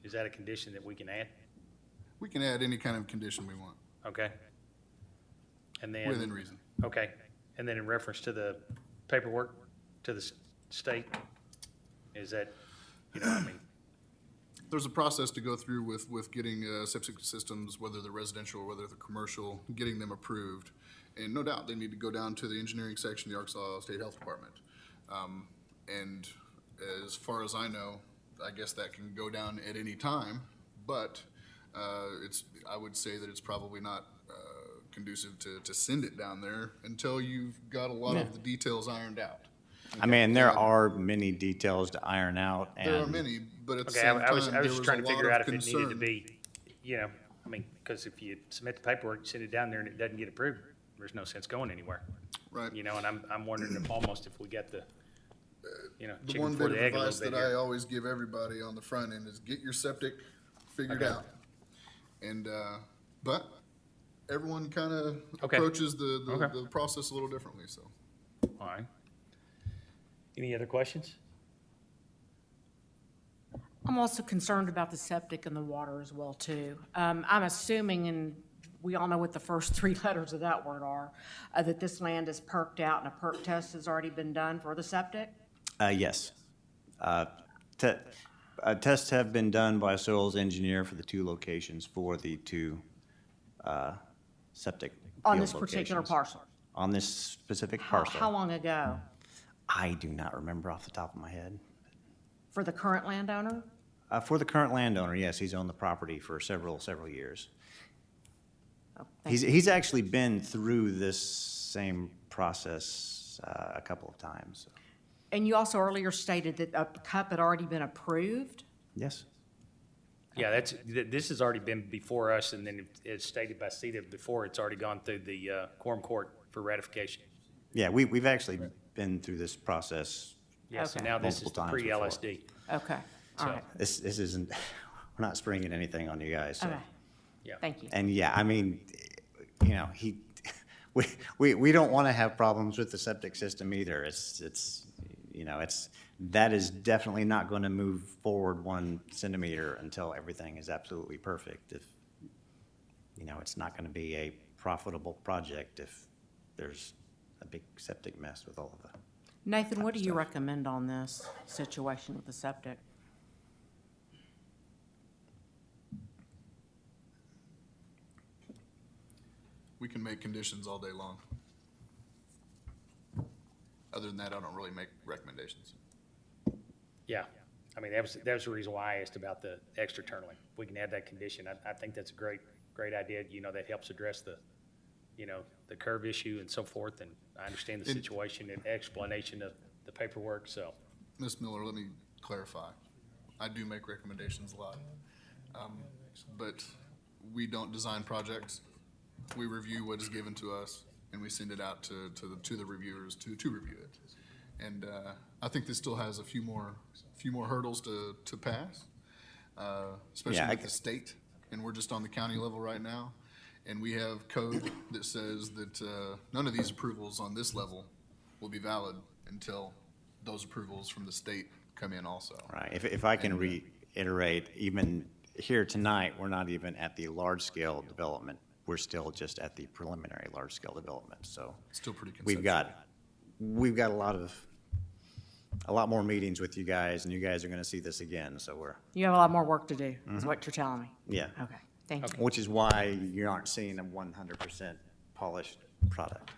Is that a condition that we can add? We can add any kind of condition we want, Okay. And then. within reason. Okay. And then in reference to the paperwork to the state, is that, There's a process to go through with getting septic systems, whether they're residential or whether they're commercial, getting them approved. And no doubt, they need to go down to the engineering section of the Arkansas State Health Department. And as far as I know, I guess that can go down at any time, but I would say that it's probably not conducive to send it down there until you've got a lot of the details ironed out. I mean, there are many details to iron out. There are many, but at the okay, same I was time, there just was trying a to lot figure out of if it needed to concern. be, because if you submit the paperwork, send it down there and it doesn't get approved, there's no sense going anywhere. Right. You know, and I'm wondering if almost if we get the, you know, The chicken one before bit of the egg a advice little that bit I here. always give everybody on the front end is get your septic figured Okay. out. And, but everyone kind of Okay. approaches Okay. the process a little differently, so. All right. Any other questions? I'm also concerned about the septic and the water as well, too. I'm assuming, and we all know what the first three letters of that word are, that this land is perked out and a perk test has already been done for the septic? Yes. Tests have been done by a soils engineer for the two locations for the two septic On field this particular locations. parcel? On this specific How parcel. long ago? I do not remember off the top of my head. For the current landowner? For the current landowner, yes, he's owned the property for several years. Oh, thank you. He's actually been through this same process a couple of times. So. And you also earlier stated that a cup had already been approved? Yes. Yeah, this has already been before us, and then it's stated by CETA before, it's already gone through the quorum court for ratification. Yeah, we've actually been through this process. Yeah, so Okay. now this is Multiple the times before. pre-LSD. Okay, all So- right, This isn't, we're not springing anything on you guys. So. okay. Yeah. Thank you. And yeah, I mean, you know, we don't want to have problems with the septic system either. It's, you know, that is definitely not going to move forward 1 centimeter until everything is absolutely perfect. If, you know, it's not going to be a profitable project if there's a big septic mess with all of that. Nathan, what do you recommend on this situation with the septic? We can make conditions all day long. Other than that, I don't really make recommendations. Yeah, I mean, that was the reason why I asked about the extra turnaling. We can add that condition. I think that's a great idea. You know, that helps address the, you know, the curve issue and so forth, and I understand the situation and explanation of the paperwork, so. Ms. Miller, let me clarify. I do make recommendations a lot. But we don't design projects. We review what is given to us, and we send it out to the reviewers to review it. And I think this still has a few more hurdles to pass, especially Yeah, with the state. And we're just on the county level right now. And we have code that says that none of these approvals on this level will be valid until those approvals from the state come in also. Right. If I can reiterate, even here tonight, we're not even at the large-scale development. We're still just at the preliminary large-scale development, so. Still pretty conceptual. We've got a lot more meetings with you guys, and you guys are gonna see this again, so we're, You have a lot more work to do, is what you're telling me. yeah. Okay, thank you. Which is why you aren't seeing a 100% polished product.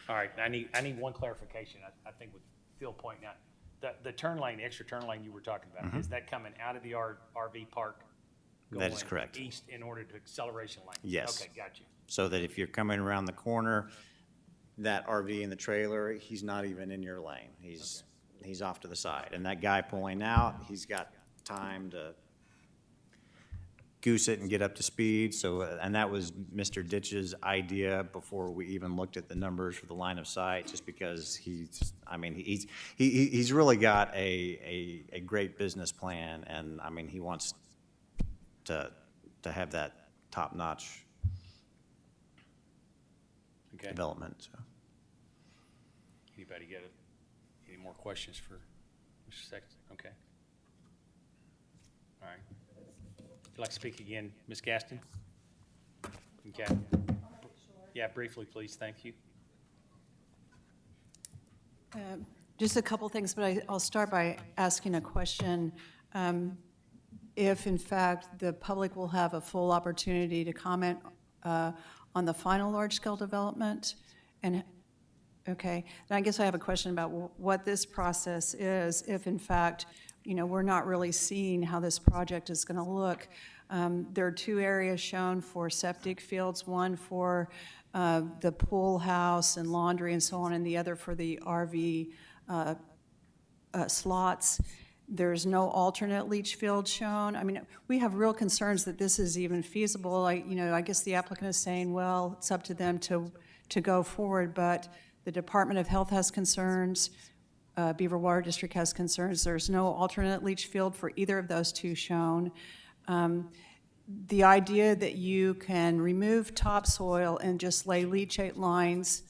All right, I need one clarification. I think with Phil pointing out, the turn lane, the extra turn lane you were talking about, is that coming out of the RV park? That is going correct. East in order to acceleration lane? Yes. Okay, got you. So that if you're coming around the corner, that RV in the trailer, he's not even in your lane. He's off to the side. And that guy pulling out, he's got time to goose it and get up to speed. So, and that was Mr. Ditch's idea before we even looked at the numbers for the line of sight, just because he's really got a great business plan, and I mean, he wants to have that top-notch Okay. development, so. Anybody got any more questions for Mr. Sexton? Okay. All right. Would you like to speak again, Ms. Gaston? Okay. Yeah, briefly, please. Thank you. Just a couple things, but I'll start by asking a question. If, in fact, the public will have a full opportunity to comment on the final large-scale development, and, okay, and I guess I have a question about what this process is, if, in fact, you know, we're not really seeing how this project is going to look. There are two areas shown for septic fields, one for the pool house and laundry and so on, and the other for the RV slots. There's no alternate leach field shown. I mean, we have real concerns that this is even feasible. I guess the applicant is saying, well, it's up to them to go forward, but the Department of Health has concerns, Beaver Water District has concerns. There's no alternate leach field for either of those two shown. The idea that you can remove topsoil and just lay leachate lines,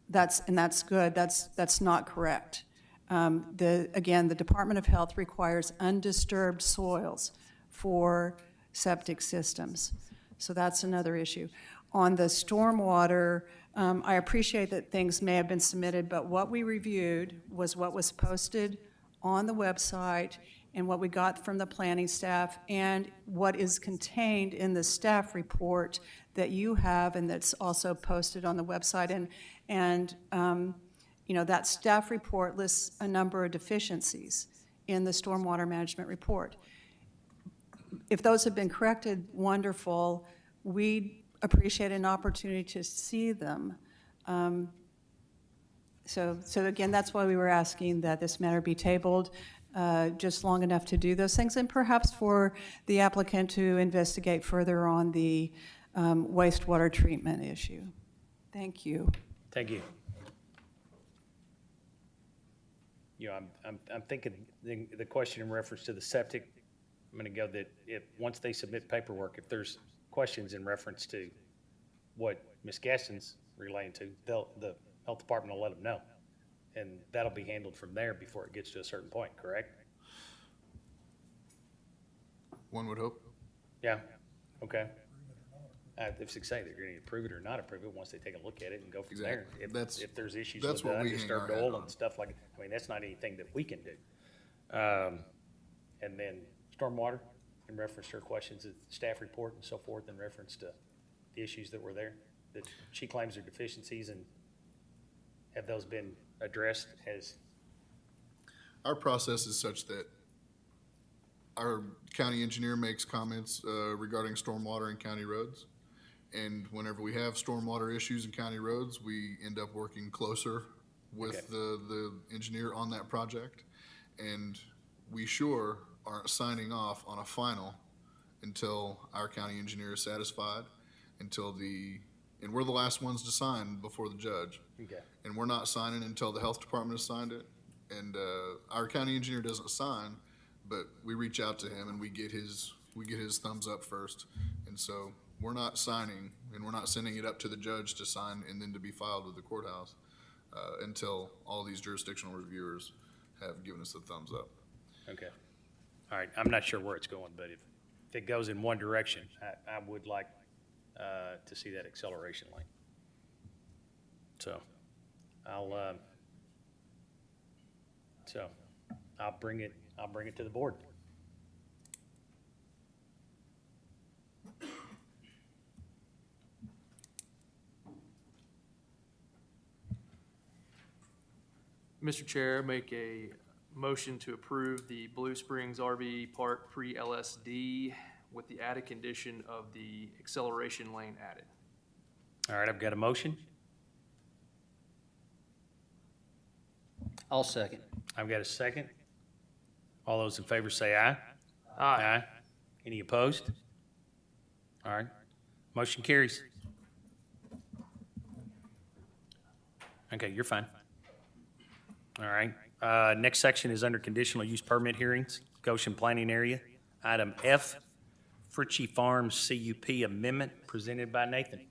that's good, that's not correct. Again, the Department of Health requires undisturbed soils for septic systems. So that's another issue. On the stormwater, I appreciate that things may have been submitted, but what we reviewed was what was posted on the website and what we got from the planning staff and what is contained in the staff report that you have and that's also posted on the website. And that staff report lists a number of deficiencies in the stormwater management report. If those have been corrected, wonderful. We appreciate an opportunity to see them. So again, that's why we were asking that this matter be tabled just long enough to do those things, and perhaps for the applicant to investigate further on the wastewater treatment issue. Thank you. Thank you. I'm thinking the question in reference to the septic, I'm going to go that once they submit paperwork, if there's questions in reference to what Ms. Gaston's relating to, the health department will let them know. And that'll be handled from there before it gets to a certain point, correct? One would hope. Yeah, okay. If they say they're going to approve it or not approve it, once they take a look at it and go from there. If there's issues with the undisturbed oil and stuff like, that's not anything that we can do. And then stormwater, in reference to her questions, the staff report and so forth, in reference to the issues that were there, that she claims are deficiencies, and have those been addressed as? Our process is such that our county engineer makes comments regarding stormwater and county roads. And whenever we have stormwater issues in county roads, we end up working closer with the engineer on that project. And we sure aren't signing off on a final until our county engineer is satisfied, and we're the last ones to sign before the judge. Okay. And we're not signing until the health department has signed it. And our county engineer doesn't sign, but we reach out to him and we get his thumbs up first. And so we're not signing, and we're not sending it up to the judge to sign and then to be filed with the courthouse until all these jurisdictional reviewers have given us the thumbs up. Okay. All right, I'm not sure where it's going, but if it goes in one direction, I would like to see that acceleration lane. So I'll bring it to the board. Mr. Chair, make a motion to approve the Blue Springs RV Park pre-LSD with the added condition of the acceleration lane added. All right, I've got a motion. I'll second. I've got a second. All those in favor say aye. Aye. Any opposed? All right, motion carries. Okay, you're fine. All right, next section is under conditional use permit hearings, Goshen Planning Area. Item F, Fritchie Farms CUP amendment presented by Nathan.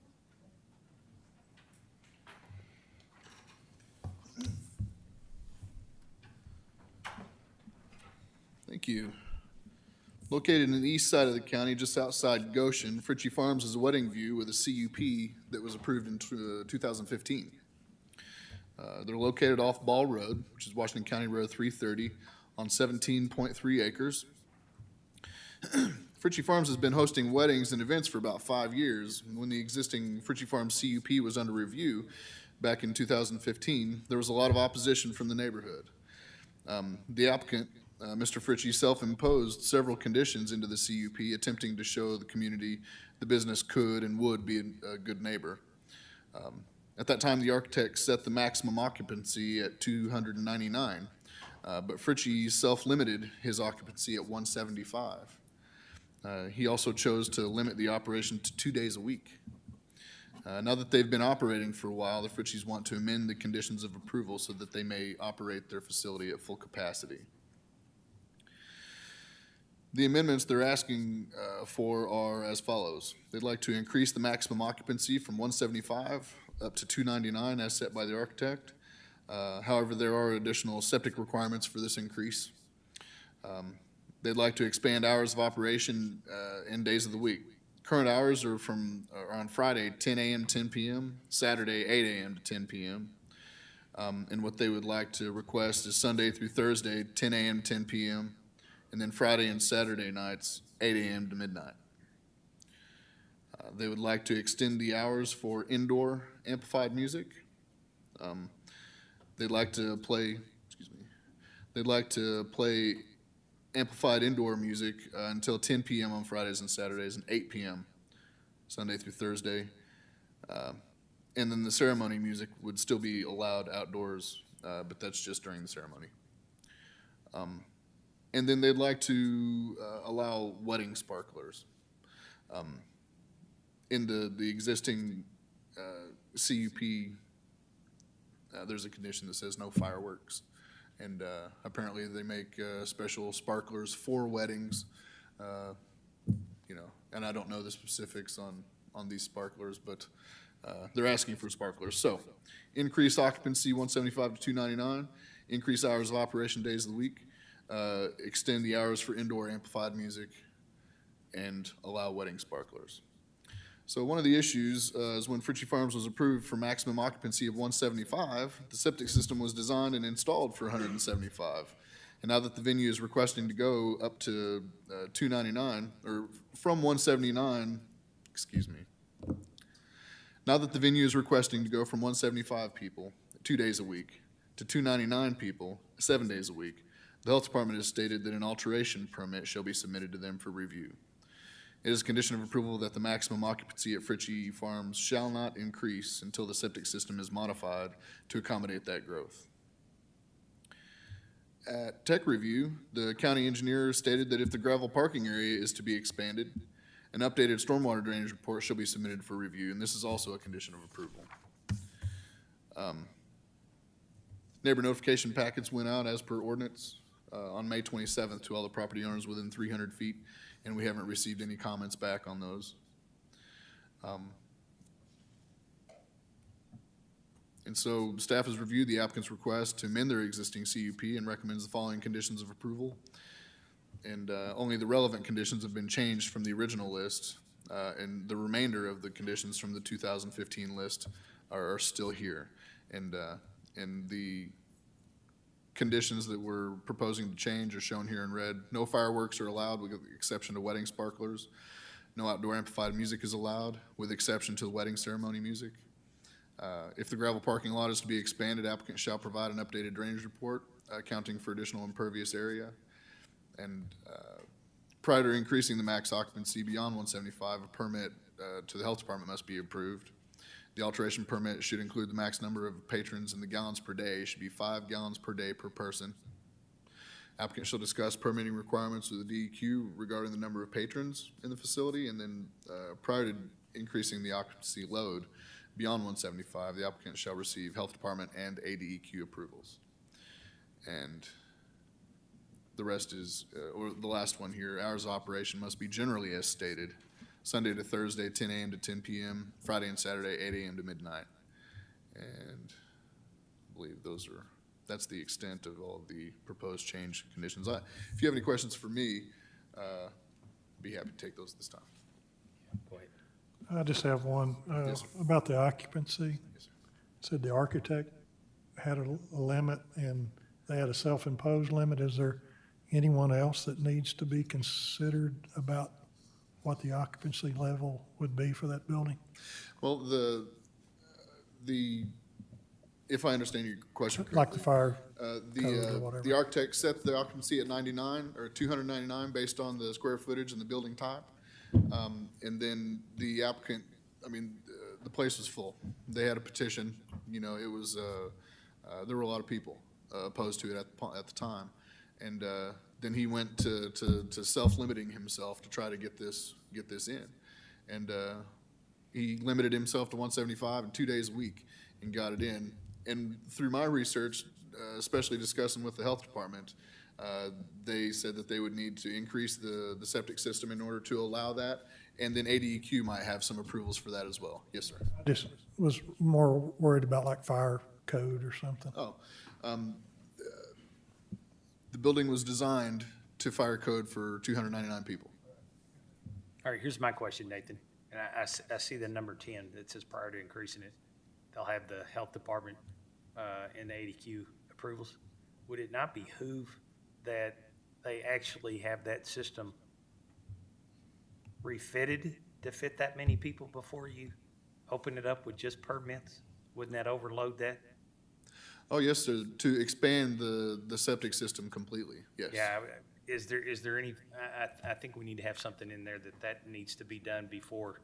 Thank you. Located in the east side of the county, just outside Goshen, Fritchie Farms is a wedding view with a CUP that was approved in 2015. They're located off Ball Road, which is Washington County Road 330, on 17.3 acres. Fritchie Farms has been hosting weddings and events for about 5 years. When the existing Fritchie Farms CUP was under review back in 2015, there was a lot of opposition from the neighborhood. The applicant, Mr. Fritchie, self-imposed several conditions into the CUP, attempting to show the community the business could and would be a good neighbor. At that time, the architect set the maximum occupancy at 299. But Fritchie self-limited his occupancy at 175. He also chose to limit the operation to 2 days a week. Now that they've been operating for a while, the Fritchies want to amend the conditions of approval so that they may operate their facility at full capacity. The amendments they're asking for are as follows. They'd like to increase the maximum occupancy from 175 up to 299 as set by the architect. However, there are additional septic requirements for this increase. They'd like to expand hours of operation and days of the week. Current hours are on Friday, 10 a.m. to 10 p.m., Saturday, 8 a.m. to 10 p.m. And what they would like to request is Sunday through Thursday, 10 a.m. to 10 p.m., and then Friday and Saturday nights, 8 a.m. to midnight. They would like to extend the hours for indoor amplified music. They'd like to play amplified indoor music until 10 p.m. on Fridays and Saturdays and 8 p.m. Sunday through Thursday. And then the ceremony music would still be allowed outdoors, but that's just during the ceremony. And then they'd like to allow wedding sparklers. In the existing CUP, there's a condition that says no fireworks. And apparently they make special sparklers for weddings, and I don't know the specifics on these sparklers, but they're asking for sparklers. So increase occupancy 175 to 299, increase hours of operation days of the week, extend the hours for indoor amplified music, and allow wedding sparklers. So one of the issues is when Fritchie Farms was approved for maximum occupancy of 175, the septic system was designed and installed for 175. And now that the venue is requesting to go up to 299, or from 179, now that the venue is requesting to go from 175 people, 2 days a week, to 299 people, 7 days a week, the health department has stated that an alteration permit shall be submitted to them for review. It is a condition of approval that the maximum occupancy at Fritchie Farms shall not increase until the septic system is modified to accommodate that growth. At tech review, the county engineer stated that if the gravel parking area is to be expanded, an updated stormwater drainage report shall be submitted for review, and this is also a condition of approval. Neighbor notification packets went out as per ordinance on May 27th to all the property owners within 300 feet, and we haven't received any comments back on those. And so staff has reviewed the applicant's request to amend their existing CUP and recommends the following conditions of approval. And only the relevant conditions have been changed from the original list, and the remainder of the conditions from the 2015 list are still here. And the conditions that we're proposing to change are shown here in red. No fireworks are allowed with the exception to wedding sparklers. No outdoor amplified music is allowed with exception to the wedding ceremony music. If the gravel parking lot is to be expanded, applicant shall provide an updated drainage report accounting for additional impervious area. And prior to increasing the max occupancy beyond 175, a permit to the health department must be approved. The alteration permit should include the max number of patrons, and the gallons per day. It should be 5 gallons per day per person. Applicant shall discuss permitting requirements with the DEQ regarding the number of patrons in the facility, and then prior to increasing the occupancy load beyond 175, the applicant shall receive health department and ADEQ approvals. And the rest is, or the last one here, hours of operation must be generally as stated. Sunday to Thursday, 10 a.m. to 10 p.m., Friday and Saturday, 8 a.m. to midnight. And I believe that's the extent of all of the proposed change conditions. If you have any questions for me, I'd be happy to take those this time. Go ahead. I just have one Yes, sir. about the occupancy. Yes, sir. Said the architect had a limit and they had a self-imposed limit. Is there anyone else that needs to be considered about what the occupancy level would be for that building? Well, if I understand your question correctly. Like the fire code or whatever. The architect set the occupancy at 99 or 299 based on the square footage and the building type. And then the applicant, the place was full. They had a petition, it was, there were a lot of people. opposed to it at the time. And then he went to self-limiting himself to try to get this in. And he limited himself to 175 and 2 days a week and got it in. And through my research, especially discussing with the health department, they said that they would need to increase the septic system in order to allow that. And then ADEQ might have some approvals for that as well. Yes, sir. I just was more worried about like fire code or something. Oh, the building was designed to fire code for 299 people. All right, here's my question, Nathan. And I see the number 10 that says prior to increasing it, they'll have the health department and the ADQ approvals. Would it not behoove that they actually have that system refitted to fit that many people before you open it up with just permits? Wouldn't that overload that? Oh, yes, sir, to expand the septic system completely, yes. Yeah, is there any, I think we need to have something in there that needs to be done before,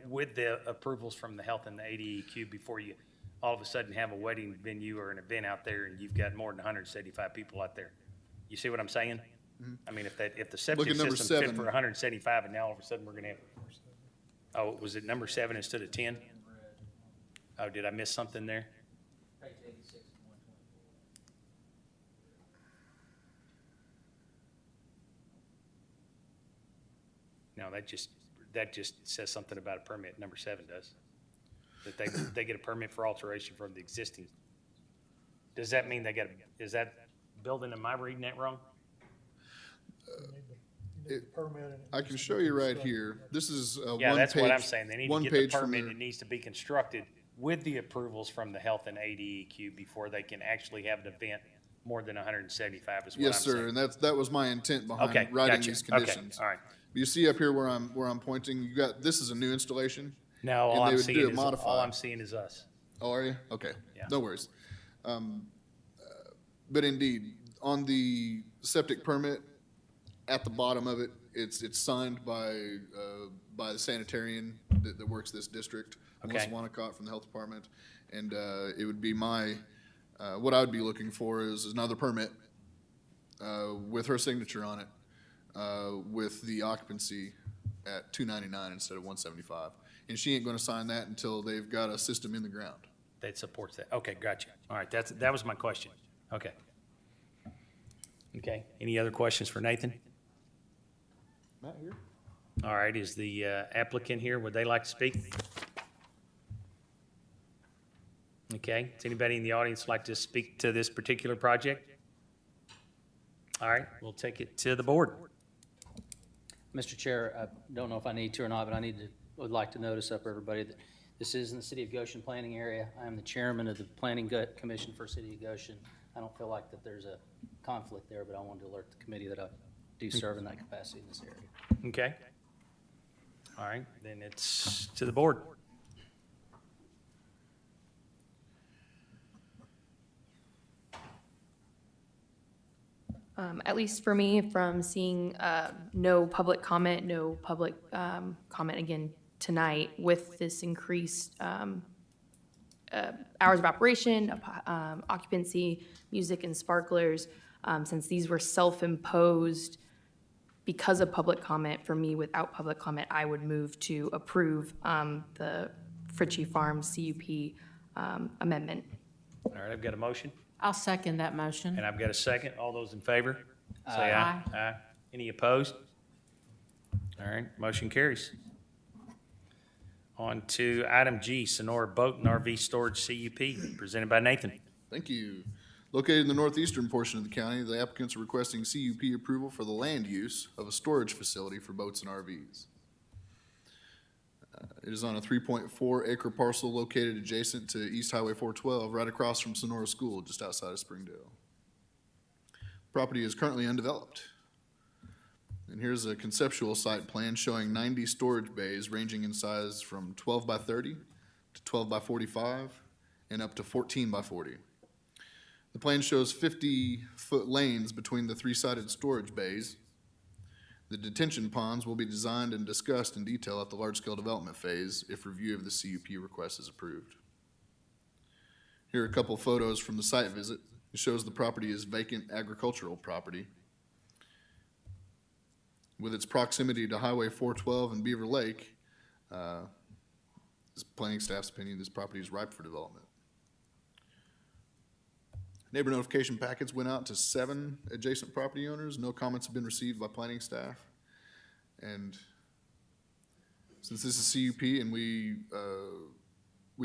with the approvals from the health and the ADEQ, before you all of a sudden have a wedding venue or an event out there and you've got more than 175 people out there. You see what I'm saying? I mean, if the septic Look at number system fit 7. for 175 and now all of a sudden we're gonna have, oh, was it number 7 instead of 10? Oh, did I miss something there? No, that just says something about a permit, number 7 does. That they get a permit for alteration from the existing. Does that mean is that building, am I reading that wrong? I can show you right here. This is a Yeah, that's what I'm one-page, saying. They need to one get the page from permit. their, It needs to be constructed with the approvals from the health and ADEQ before they can actually have an event more than 175 is what I'm saying. yes, sir, and that was my intent behind Okay, writing gotcha. these Okay, conditions. all right. You see up here where I'm pointing, this is a new installation? No, And all they I'm would do seeing it is, all modified. I'm seeing is us. Oh, are you? Okay, Yeah. no worries. But indeed, on the septic permit, at the bottom of it, it's signed by the sanitarian that works this district, Melissa Okay. Wanacott from the health department. And it would be what I would be looking for is another permit with her signature on it, with the occupancy at 299 instead of 175. And she ain't gonna sign that until they've got a system in the ground. That supports that. Okay, gotcha. All right, that was my question. Okay. Okay, any other questions for Nathan? Matt here? All right, is the applicant here? Would they like to speak? Okay, does anybody in the audience like to speak to this particular project? All right, we'll take it to the board. Mr. Chair, I don't know if I need to or not, but would like to notice up for everybody that this is in the City of Goshen planning area. I am the chairman of the Planning Commission for City of Goshen. I don't feel like that there's a conflict there, but I wanted to alert the committee that I do serve in that capacity in this area. Okay. All right, then it's to the board. At least for me, from seeing no public comment, again tonight with this increased hours of operation, occupancy, music and sparklers, since these were self-imposed because of public comment, for me, without public comment, I would move to approve the Fritchie Farms CUP amendment. All right, I've got a motion, I'll second that motion. and I've got a second. All those in favor? Say aye. Aye. Any opposed? All right, motion carries. On to item G, Sonora Boat and RV Storage CUP, presented by Nathan. Thank you. Located in the northeastern portion of the county, the applicants are requesting CUP approval for the land use of a storage facility for boats and RVs. It is on a 3.4 acre parcel located adjacent to East Highway 412, right across from Sonora School, just outside of Springdale. Property is currently undeveloped. And here's a conceptual site plan showing 90 storage bays ranging in size from 12 by 30 to 12 by 45 and up to 14 by 40. The plan shows 50-foot lanes between the three-sided storage bays. The detention ponds will be designed and discussed in detail at the large-scale development phase if review of the CUP request is approved. Here are a couple photos from the site visit. It shows the property is vacant agricultural property. With its proximity to Highway 412 and Beaver Lake, this planning staff's opinion, this property is ripe for development. Neighbor notification packets went out to 7 adjacent property owners. No comments have been received by planning staff. And since this is CUP and we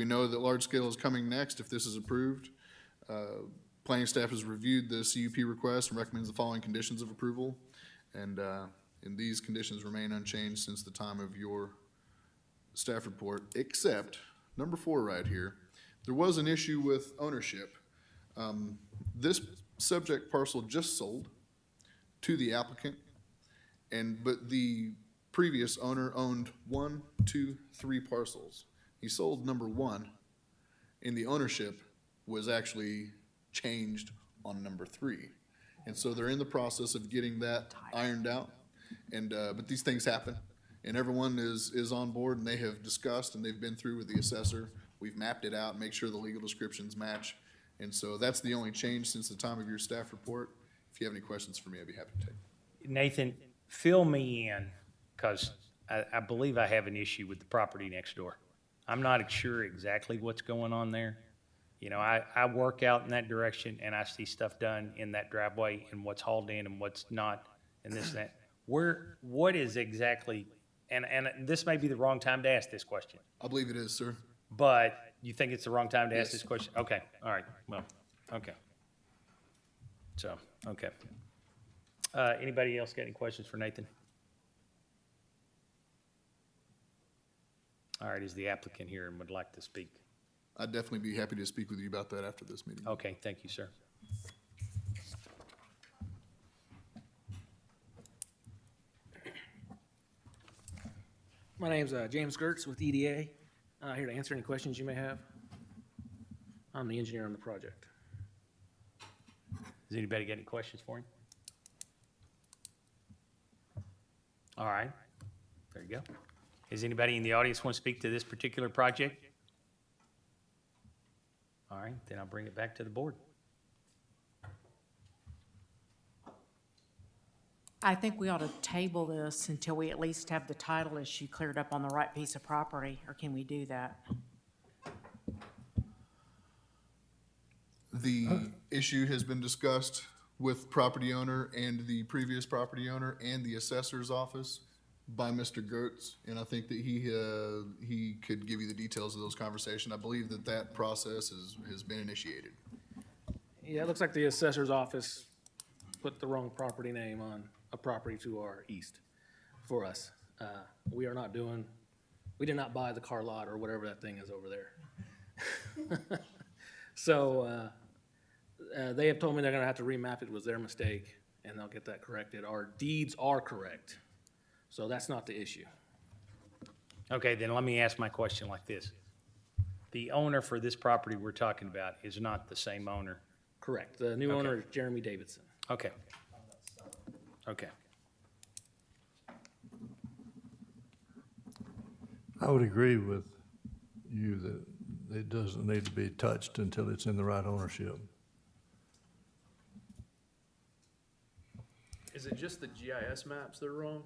know that large scale is coming next if this is approved, planning staff has reviewed the CUP request and recommends the following conditions of approval. And these conditions remain unchanged since the time of your staff report, except number 4 right here. There was an issue with ownership. This subject parcel just sold to the applicant, but the previous owner owned 1, 2, 3 parcels. He sold number 1, and the ownership was actually changed on number 3. And so they're in the process of getting that ironed out. But these things happen, and everyone is on board, and they have discussed, and they've been through with the assessor. We've mapped it out, make sure the legal descriptions match. And so that's the only change since the time of your staff report. If you have any questions for me, I'd be happy to take. Nathan, fill me in, because I believe I have an issue with the property next door. I'm not sure exactly what's going on there. You know, I work out in that direction, and I see stuff done in that driveway and what's hauled in and what's not, and this and that. What is exactly, and this may be the wrong time to ask this question. I believe it is, sir. But you think it's the wrong time to ask Yes. this question? Okay, all right, well, okay. So, okay. Anybody else got any questions for Nathan? All right, is the applicant here and would like to speak? I'd definitely be happy to speak with you about that after this meeting. Okay, thank you, sir. My name's James Gertz with EDA. Here to answer any questions you may have. I'm the engineer on the project. Does anybody got any questions for him? All right, there you go. Does anybody in the audience want to speak to this particular project? All right, then I'll bring it back to the board. I think we ought to table this until we at least have the title issue cleared up on the right piece of property, or can we do that? The issue has been discussed with property owner and the previous property owner and the assessor's office by Mr. Gertz, and I think that he could give you the details of those conversations. I believe that process has been initiated. Yeah, it looks like the assessor's office put the wrong property name on a property to our east for us. We did not buy the car lot or whatever that thing is over there. So they have told me they're gonna have to remap it. It was their mistake, and they'll get that corrected. Our deeds are correct, so that's not the issue. Okay, then let me ask my question like this. The owner for this property we're talking about is not the same owner? Correct. The new owner is Jeremy Davidson. Okay. Okay. I would agree with you that it doesn't need to be touched until it's in the right ownership. Is it just the GIS maps that are wrong?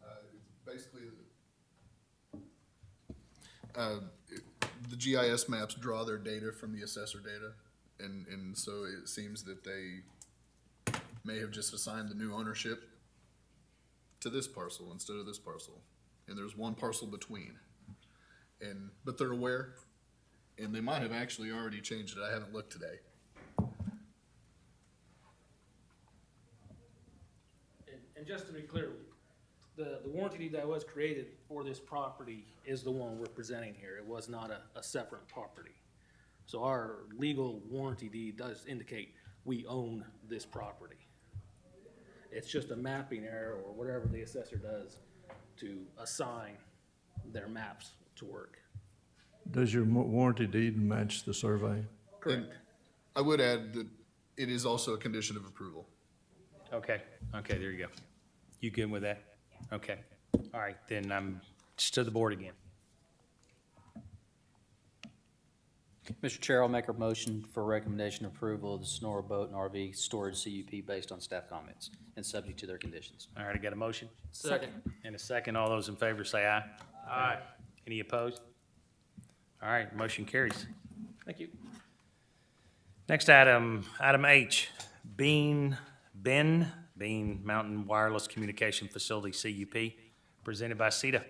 It's basically, the GIS maps draw their data from the assessor data, and so it seems that they may have just assigned the new ownership to this parcel instead of this parcel. And there's one parcel between. But they're aware, and they might have actually already changed it. I haven't looked today. And just to be clear, the warranty deed that was created for this property is the one we're presenting here. It was not a separate property. So our legal warranty deed does indicate we own this property. It's just a mapping error or whatever the assessor does to assign their maps to work. Does your warranty deed match the survey? And I would add that it is also a condition of approval. Okay, okay, there you go. You good with that? Okay, all right, then I'm just to the board again. Mr. Chair, I'll make a motion for recommendation approval of the Sonora Boat and RV Storage CUP based on staff comments and subject to their conditions. All right, I got a motion? Second. And a second. All those in favor say aye. Aye. Any opposed? All right, motion carries. Thank you. Next item, item H, Bean Mountain Wireless Communication Facility, CUP, presented by CETA.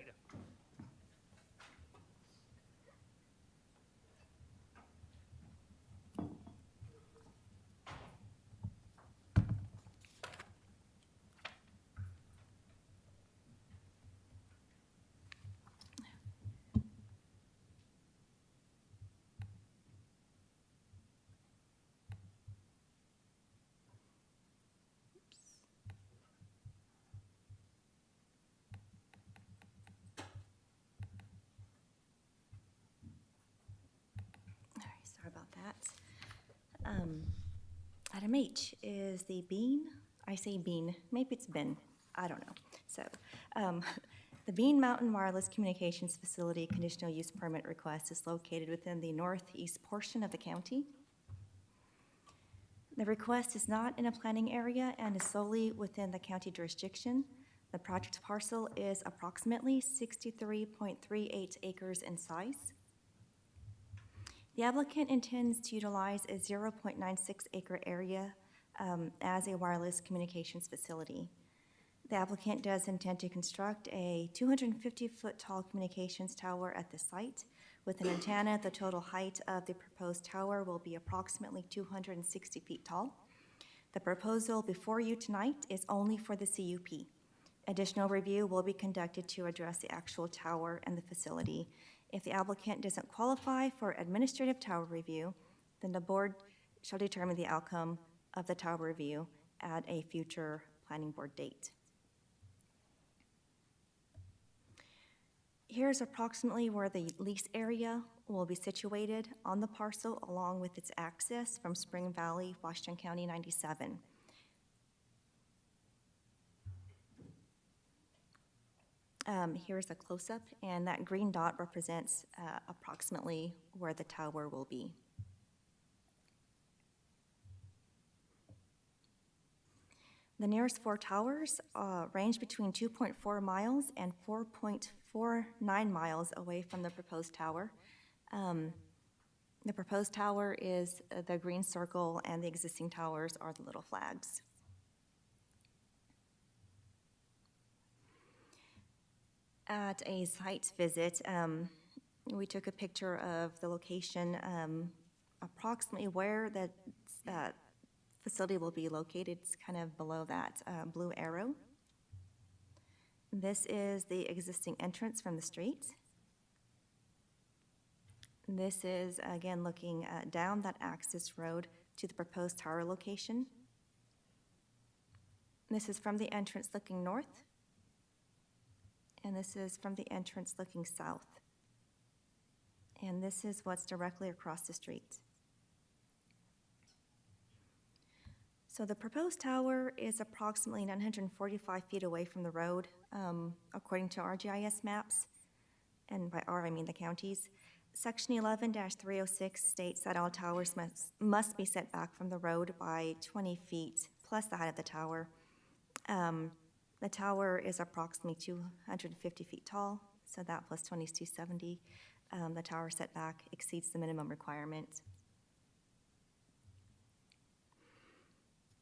All right, sorry about that. Item H is the Bean, I say Bean, maybe it's Ben, I don't know. So, the Bean Mountain Wireless Communications Facility conditional use permit request is located within the northeast portion of the county. The request is not in a planning area and is solely within the county jurisdiction. The project parcel is approximately 63.38 acres in size. The applicant intends to utilize a 0.96 acre area as a wireless communications facility. The applicant does intend to construct a 250-foot tall communications tower at the site. With an antenna, the total height of the proposed tower will be approximately 260 feet tall. The proposal before you tonight is only for the CUP. Additional review will be conducted to address the actual tower and the facility. If the applicant doesn't qualify for administrative tower review, then the board shall determine the outcome of the tower review at a future planning board date. Here's approximately where the lease area will be situated on the parcel along with its access from Spring Valley, Washington County 97. Here's a close-up, and that green dot represents approximately where the tower will be. The nearest four towers range between 2.4 miles and 4.49 miles away from the proposed tower. The proposed tower is the green circle, and the existing towers are the little flags. At a site visit, we took a picture of the location, approximately where the facility will be located. It's kind of below that blue arrow. This is the existing entrance from the street. This is, again, looking down that access road to the proposed tower location. This is from the entrance looking north. And this is from the entrance looking south. And this is what's directly across the street. So the proposed tower is approximately 945 feet away from the road, according to our GIS maps. And by our, I mean the counties. Section 11-306 states that all towers must be set back from the road by 20 feet plus the height of the tower. The tower is approximately 250 feet tall, so that plus 20 is 270. The tower setback exceeds the minimum requirement.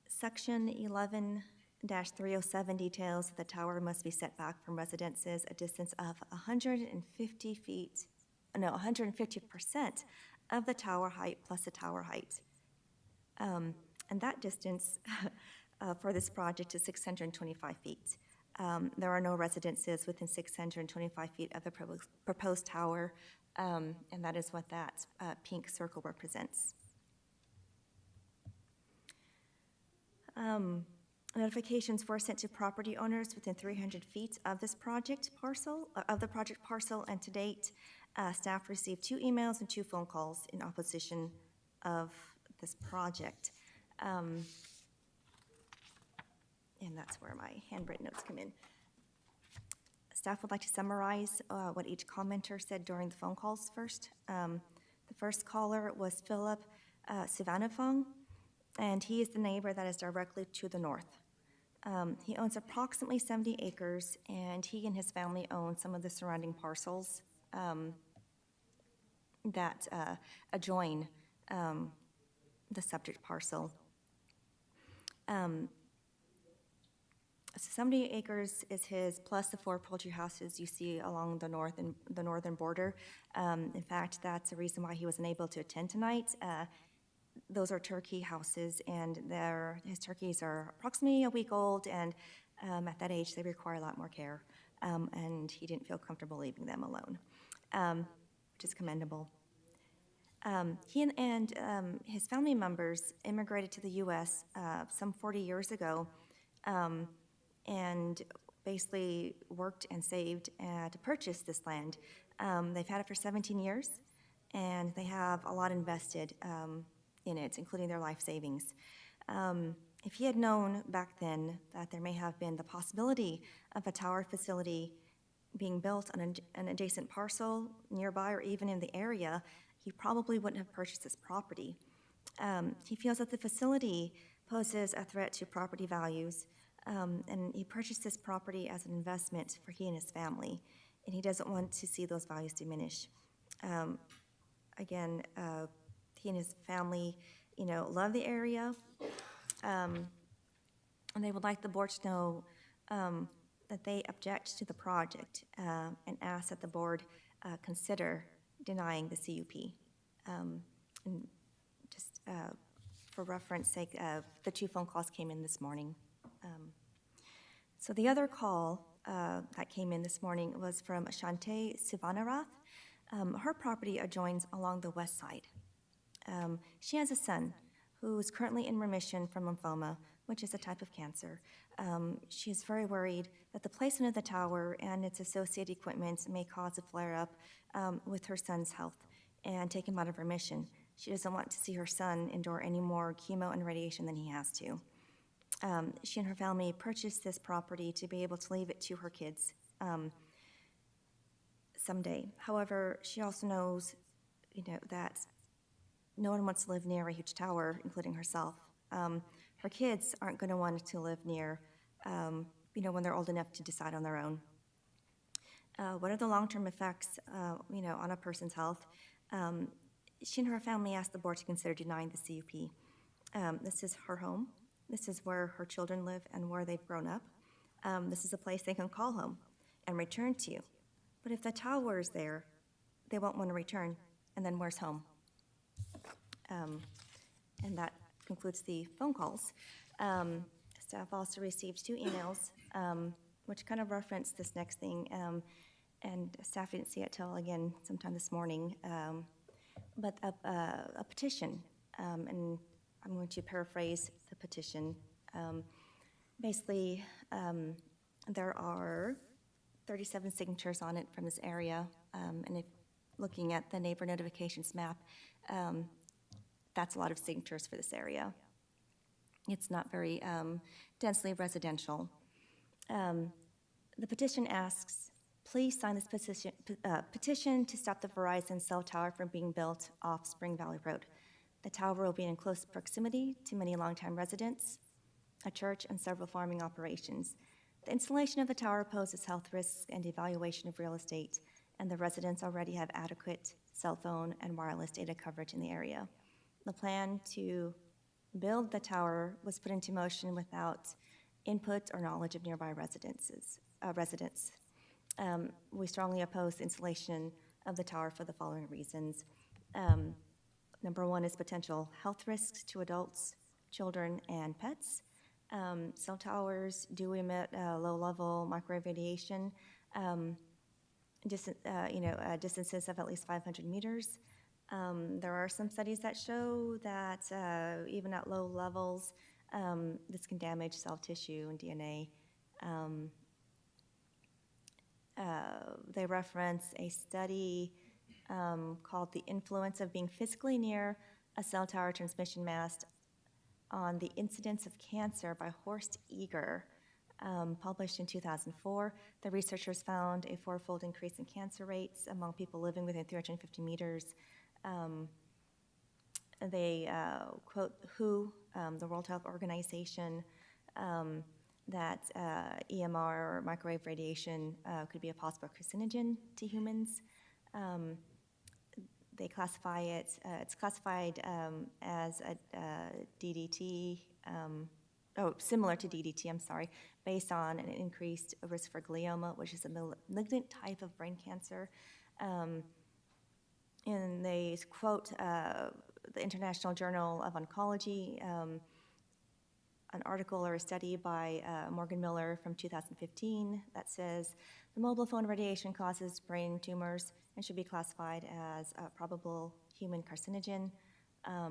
Section 11-307 details that the tower must be set back from residences a distance of 150% of the tower height plus the tower height. And that distance for this project is 625 feet. There are no residences within 625 feet of the proposed tower, and that is what that pink circle represents. Notifications were sent to property owners within 300 feet of this project parcel, and to date, staff received 2 emails and 2 phone calls in opposition of this project. And that's where my handwritten notes come in. Staff would like to summarize what each commenter said during the phone calls first. The first caller was Philip Sivanafong, and he is the neighbor that is directly to the north. He owns approximately 70 acres, and he and his family own some of the surrounding parcels that adjoin the subject parcel. So 70 acres is his, plus the 4 poultry houses you see along the northern border. In fact, that's the reason why he wasn't able to attend tonight. Those are turkey houses, and his turkeys are approximately a week old, and at that age, they require a lot more care. And he didn't feel comfortable leaving them alone, which is commendable. He and his family members immigrated to the U.S. Some 40 years ago, and basically worked and saved to purchase this land. They've had it for 17 years, and they have a lot invested in it, including their life savings. If he had known back then that there may have been the possibility of a tower facility being built on an adjacent parcel nearby or even in the area, he probably wouldn't have purchased this property. He feels that the facility poses a threat to property values, and he purchased this property as an investment for he and his family, and he doesn't want to see those values diminish. Again, he and his family, love the area, and they would like the board to know that they object to the project and ask that the board consider denying the CUP. And just for reference sake, the 2 phone calls came in this morning. So the other call that came in this morning was from Ashante Sivanarath. Her property adjoins along the west side. She has a son who is currently in remission from lymphoma, which is a type of cancer. She is very worried that the placement of the tower and its associated equipment may cause a flare-up with her son's health and take him out of remission. She doesn't want to see her son endure any more chemo and radiation than he has to. She and her family purchased this property to be able to leave it to her kids someday. However, she also knows, that no one wants to live near a huge tower, including herself. Her kids aren't going to want to live near, when they're old enough to decide on their own. What are the long-term effects, on a person's health? She and her family asked the board to consider denying the CUP. This is her home. This is where her children live and where they've grown up. This is a place they can call home and return to. But if the tower is there, they won't want to return, and then where's home? And that concludes the phone calls. Staff also received 2 emails, which kind of reference this next thing, and staff didn't see it till, again, sometime this morning, but a petition, and I'm going to paraphrase the petition. Basically, there are 37 signatures on it from this area, and if looking at the neighbor notifications map, that's a lot of signatures for this area. It's not very densely residential. The petition asks, please sign this petition to stop the Verizon cell tower from being built off Spring Valley Road. The tower will be in close proximity to many longtime residents, a church, and several farming operations. The installation of the tower poses health risks and evaluation of real estate, and the residents already have adequate cell phone and wireless data coverage in the area. The plan to build the tower was put into motion without input or knowledge of nearby residents. We strongly oppose the installation of the tower for the following reasons. Number 1 is potential health risks to adults, children, and pets. Cell towers do emit low-level microwave radiation, distances of at least 500 meters. There are some studies that show that even at low levels, this can damage cell tissue and DNA. They reference a study called The Influence of Being Physically Near a Cell Tower Transmission Mast on the Incidence of Cancer by Horst Eger, published in 2004. The researchers found a 4-fold increase in cancer rates among people living within 350 meters They quote WHO, the World Health Organization, that EMR or microwave radiation could be a possible carcinogen to humans. They classify it, it's classified as a DDT, similar to DDT, I'm sorry, based on an increased risk for glioma, which is a malignant type of brain cancer. And they quote the International Journal of Oncology, an article or a study by Morgan Miller from 2015 that says the mobile phone radiation causes brain tumors and should be classified as a probable human carcinogen. I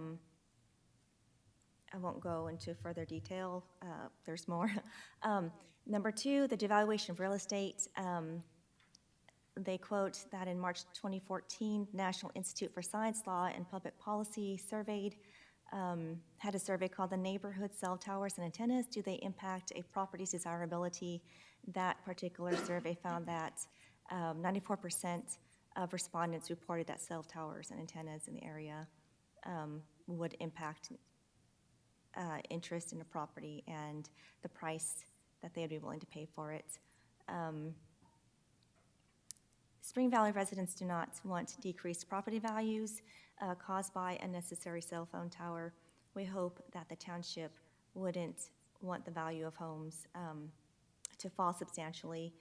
won't go into further detail. There's more. Number two, the devaluation of real estate. They quote that in March 2014, National Institute for Science, Law, and Public Policy had a survey called the Neighborhood Cell Towers and Antennas. Do they impact a property's desirability? That particular survey found that 94% of respondents reported that cell towers and antennas in the area would impact interest in a property and the price that they would be willing to pay for it. Spring Valley residents do not want decreased property values caused by unnecessary cell phone tower. We hope that the township wouldn't want the value of homes to fall substantially.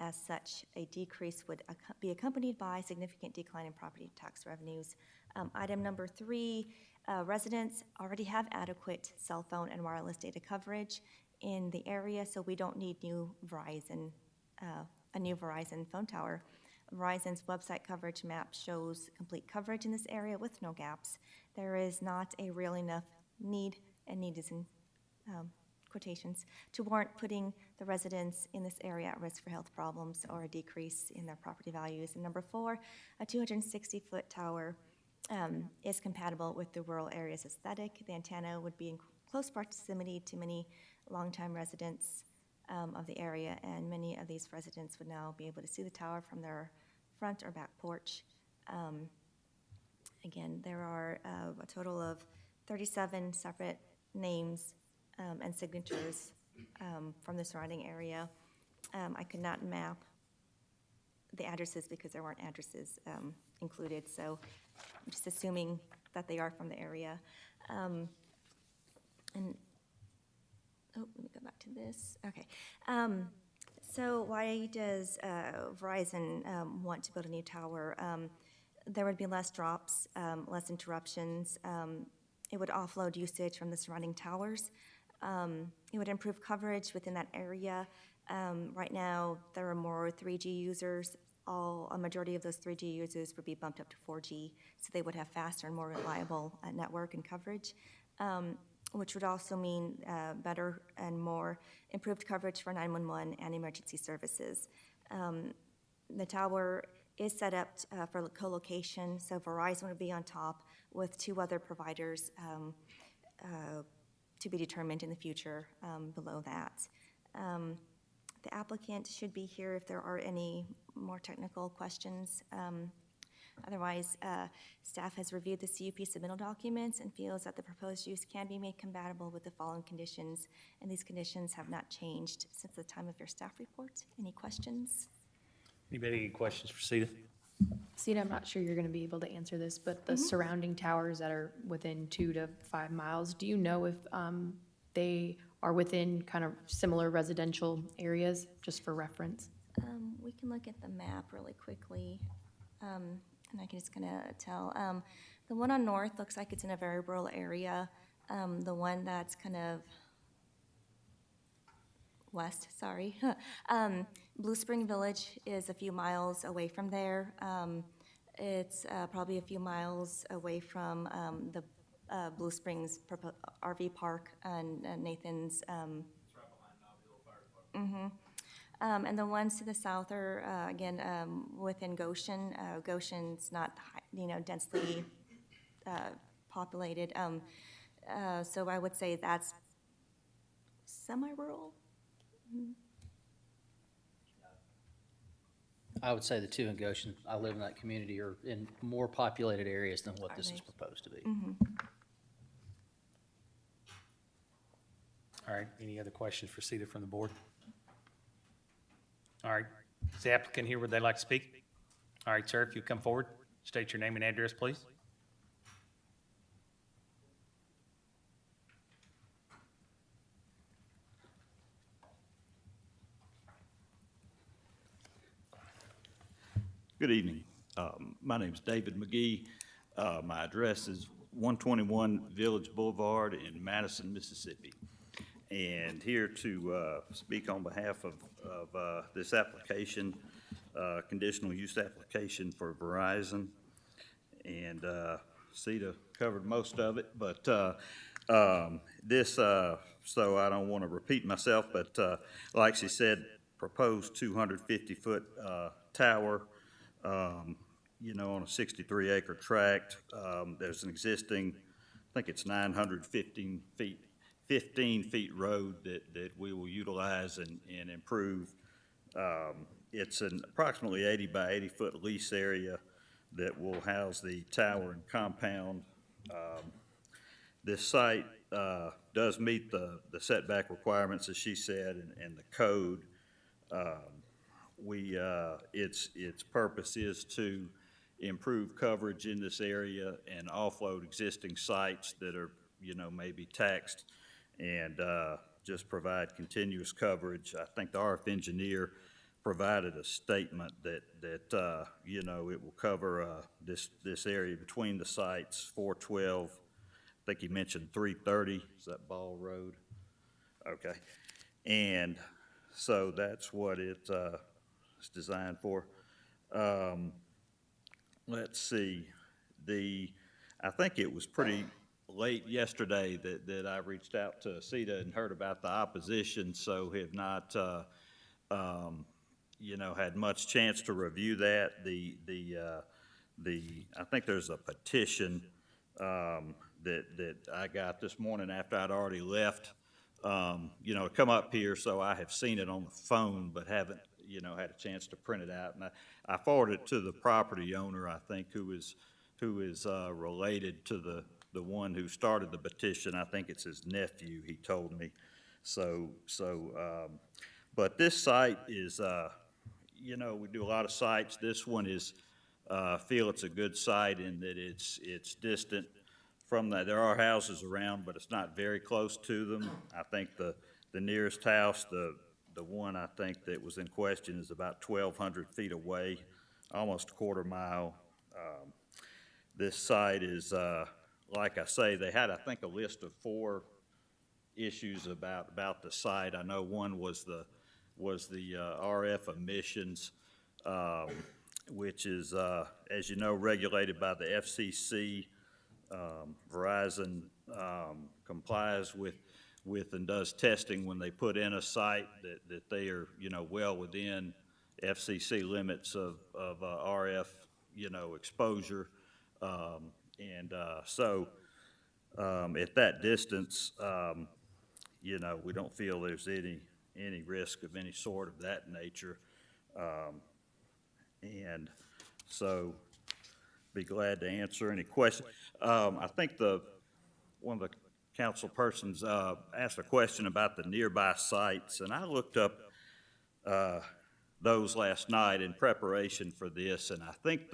As such, a decrease would be accompanied by significant decline in property tax revenues. Item number three, residents already have adequate cell phone and wireless data coverage in the area, so we don't need a new Verizon phone tower. Verizon's website coverage map shows complete coverage in this area with no gaps. There is not a real enough need, and need is in quotations, to warrant putting the residents in this area at risk for health problems or a decrease in their property values. And number four, a 260-foot tower is compatible with the rural area's aesthetic. The antenna would be in close proximity to many longtime residents of the area, and many of these residents would now be able to see the tower from their front or back porch. Again, there are a total of 37 separate names and signatures from the surrounding area. I could not map the addresses because there weren't addresses included, so I'm just assuming that they are from the area. Let me go back to this. Okay. So why does Verizon want to build a new tower? There would be less drops, less interruptions. It would offload usage from the surrounding towers. It would improve coverage within that area. Right now, there are more 3G users. A majority of those 3G users would be bumped up to 4G, so they would have faster and more reliable network and coverage, which would also mean better and more improved coverage for 911 and emergency services. The tower is set up for co-location, so Verizon would be on top with two other providers to be determined in the future below that. The applicant should be here if there are any more technical questions. Otherwise, staff has reviewed the CUP submittal documents and feels that the proposed use can be made compatible with the following conditions, and these conditions have not changed since the time of your staff report. Any questions? Anybody any questions for Sita? Sita, I'm not sure you're going to be able to answer this, but the surrounding towers that are within 2 to 5 miles, do you know if they are within kind of similar residential areas, just for reference? We can look at the map really quickly, and I can just kind of tell. The one on north looks like it's in a very rural area. The one that's kind of west, sorry. Blue Spring Village is a few miles away from there. It's probably a few miles away from the Blue Springs RV Park and Nathan's. It's right behind Mount Hill Fire Department. And the ones to the south are, again, within Goshen. Goshen's not, densely populated. So I would say that's semi-rural. I would say the two in Goshen, I live in that community, are in more populated areas than what this is proposed to be. All right, any other questions for Sita from the board? All right, is the applicant here, would they like to speak? All right, sir, if you come forward, state your name and address, please. Good evening. My name is David McGee. My address is 121 Village Boulevard in Madison, Mississippi. And here to speak on behalf of this application, conditional use application for Verizon. And Sita covered most of it, but this, so I don't want to repeat myself, but like she said, proposed 250-foot tower, you know, on a 63-acre tract. There's an existing, I think it's 915 feet road that we will utilize and improve. It's an approximately 80 by 80 foot lease area that will house the tower and compound. This site does meet the setback requirements, as she said, and the code. Its purpose is to improve coverage in this area and offload existing sites that are, you know, maybe taxed, and just provide continuous coverage. I think the RF engineer provided a statement that you know, it will cover this area between the sites, 412. I think he mentioned 330. Is that Ball Road? Okay, and so that's what it's designed for. Let's see. I think it was pretty late yesterday that I reached out to Sita and heard about the opposition, so have not, you know, had much chance to review that. I think there's a petition that I got this morning after I'd already left, you know, to come up here, so I have seen it on the phone, but haven't, you know, had a chance to print it out. And I forwarded it to the property owner, I think, who is related to the one who started the petition. I think it's his nephew, he told me. But this site is, you know, we do a lot of sites. This one is, feel it's a good site in that it's distant from that. There are houses around, but it's not very close to them. I think the nearest house, the one I think that was in question, is about 1,200 feet away, almost a quarter mile. This site is, like I say, they had, I think, a list of 4 issues about the site. I know one was the RF emissions, which is, as you know, regulated by the FCC. Verizon complies with and does testing when they put in a site that they are, you know, well within FCC limits of RF, you know, exposure. So at that distance, you know, we don't feel there's any risk of any sort of that nature. And so be glad to answer any questions. I think one of the council persons asked a question about the nearby sites, and I looked up those last night in preparation for this, and I think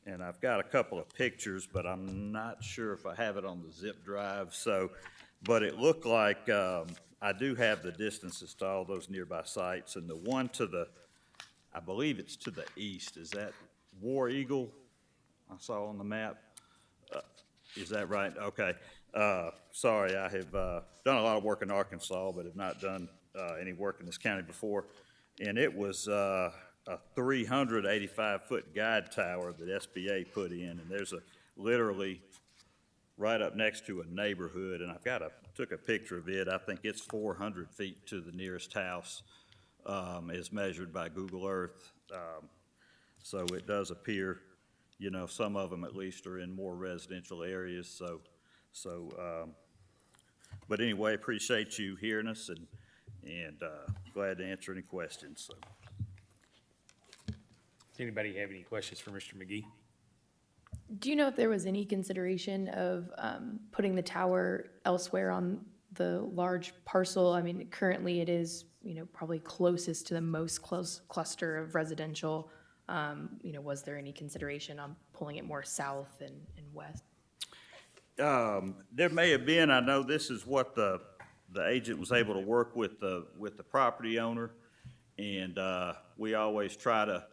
and I've got a couple of pictures, but I'm not sure if I have it on the zip drive. But it looked like I do have the distances to all those nearby sites, and the one to I believe it's to the east. Is that War Eagle? I saw on the map. Is that right? Okay. Sorry, I have done a lot of work in Arkansas, but have not done any work in this county before. And it was a 385-foot guide tower that SBA put in, and there's literally right up next to a neighborhood, and took a picture of it. I think it's 400 feet to the nearest house, as measured by Google Earth. So it does appear, you know, some of them at least are in more residential areas. But anyway, appreciate you hearing us, and glad to answer any questions. Does anybody have any questions for Mr. McGee? Do you know if there was any consideration of putting the tower elsewhere on the large parcel? I mean, currently it is, probably closest to the most close cluster of residential. Was there any consideration on pulling it more south and west? There may have been. I know this is what the agent was able to work with the property owner. And we always try to,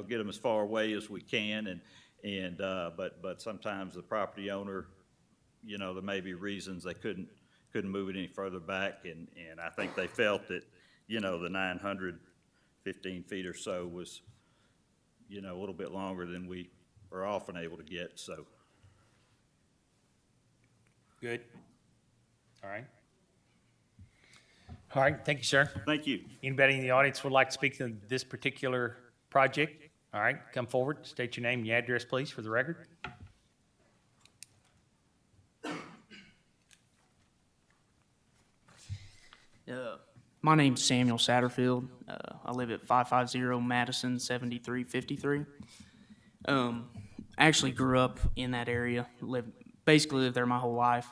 get them as far away as we can. But sometimes the property owner, there may be reasons they couldn't move it any further back. And I think they felt that, the 915 feet or so was, a little bit longer than we are often able to get, so. Good. All right. All right, thank you, sir. Thank you. Anybody in the audience would like to speak to this particular project? All right, come forward, state your name and your address, please, for the record. My name's Samuel Satterfield. I live at 550 Madison 7353. I actually grew up in that area, basically lived there my whole life.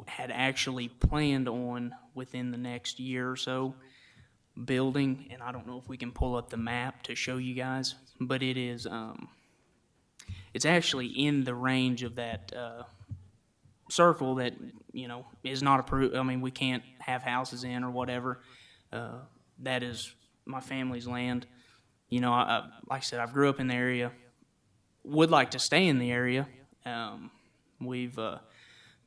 Had actually planned on within the next year or so building, and I don't know if we can pull up the map to show you guys, but it is, it's actually in the range of that circle that, is not approved. I mean, we can't have houses in or whatever. That is my family's land. Like I said, I've grew up in the area, would like to stay in the area. We've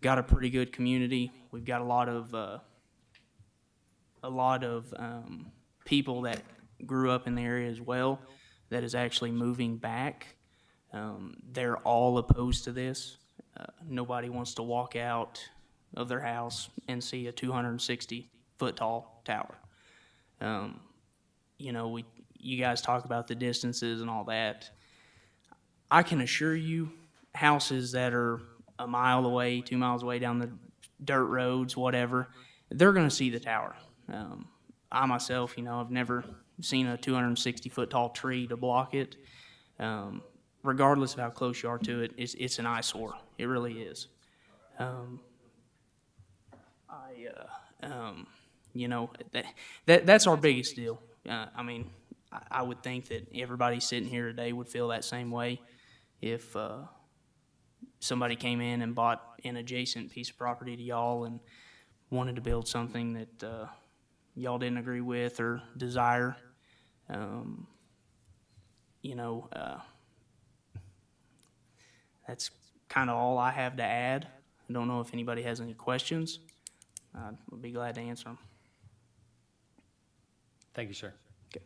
got a pretty good community. We've got a lot of people that grew up in the area as well that is actually moving back. They're all opposed to this. Nobody wants to walk out of their house and see a 260-foot tall tower. You guys talk about the distances and all that. I can assure you, houses that are a mile away, 2 miles away down the dirt roads, whatever, they're going to see the tower. I myself, I've never seen a 260-foot tall tree to block it. Regardless of how close you are to it, it's an eyesore. It really is. That's our biggest deal. I would think that everybody sitting here today would feel that same way if somebody came in and bought an adjacent piece of property to y'all and wanted to build something that y'all didn't agree with or desire. That's kind of all I have to add. I don't know if anybody has any questions. I'd be glad to answer them. Thank you, sir. Okay.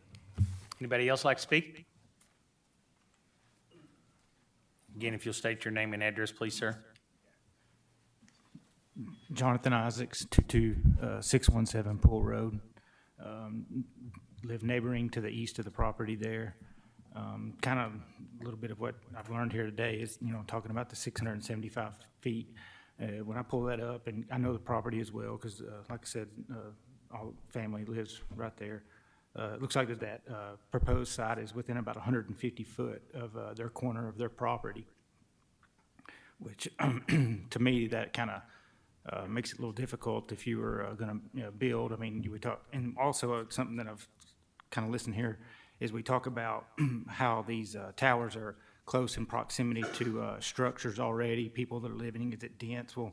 Anybody else like to speak? Again, if you'll state your name and address, please, sir. Jonathan Isaacs, 22617 Pool Road. Live neighboring to the east of the property there. Kind of a little bit of what I've learned here today is, talking about the 675 feet. When I pull that up, and I know the property as well, because like I said, all family lives right there. It looks like that proposed site is within about 150 foot of their corner of their property, which to me, that kind of makes it a little difficult if you were going to build. I mean, we talk, and also something that I've kind of listened here is we talk about how these towers are close in proximity to structures already, people that are living, is it dense? Well,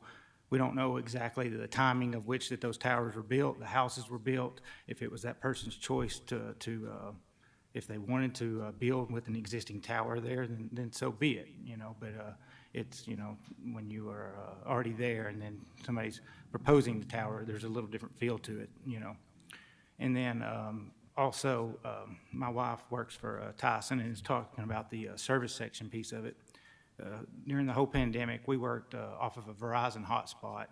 we don't know exactly the timing of which that those towers were built, the houses were built, if it was that person's choice to if they wanted to build with an existing tower there, then so be it, but it's, when you are already there and then somebody's proposing the tower, there's a little different feel to it, And then also, my wife works for Tyson and is talking about the service section piece of it. During the whole pandemic, we worked off of a Verizon hotspot,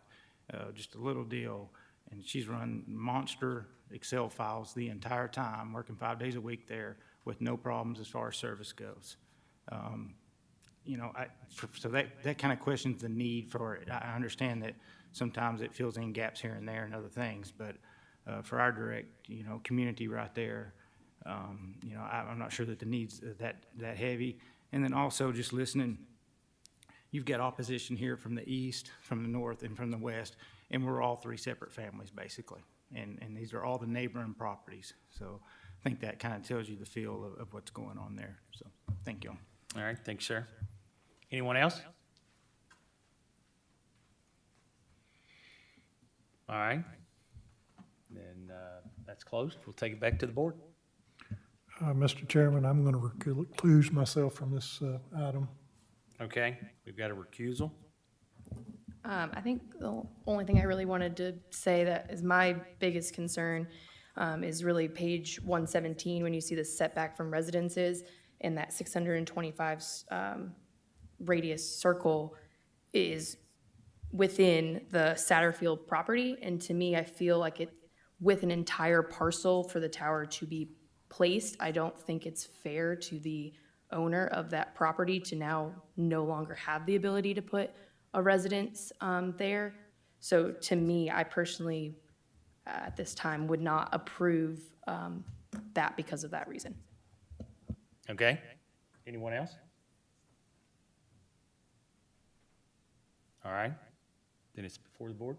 just a little deal, and she's run monster Excel files the entire time, working 5 days a week there with no problems as far as service goes. So that kind of questions the need for it. I understand that sometimes it fills in gaps here and there and other things, but for our direct, community right there, You know, I'm not sure that the need's that heavy. And then also just listening, you've got opposition here from the east, from the north, and from the west, and we're all three separate families, basically. And these are all the neighboring properties. So I think that kind of tells you the feel of what's going on there. So, thank you. All right, thanks, sir. Anyone else? All right. Then that's closed. We'll take it back to the board. Mr. Chairman, I'm going to recluse myself from this item. Okay, we've got a recusal. I think the only thing I really wanted to say that is my biggest concern is really page 117, when you see the setback from residences and that 625 radius circle is within the Satterfield property. And to me, I feel like it, with an entire parcel for the tower to be placed, I don't think it's fair to the owner of that property to now no longer have the ability to put a residence there. So to me, I personally, at this time, would not approve that because of that reason. Okay, anyone else? All right, then it's before the board.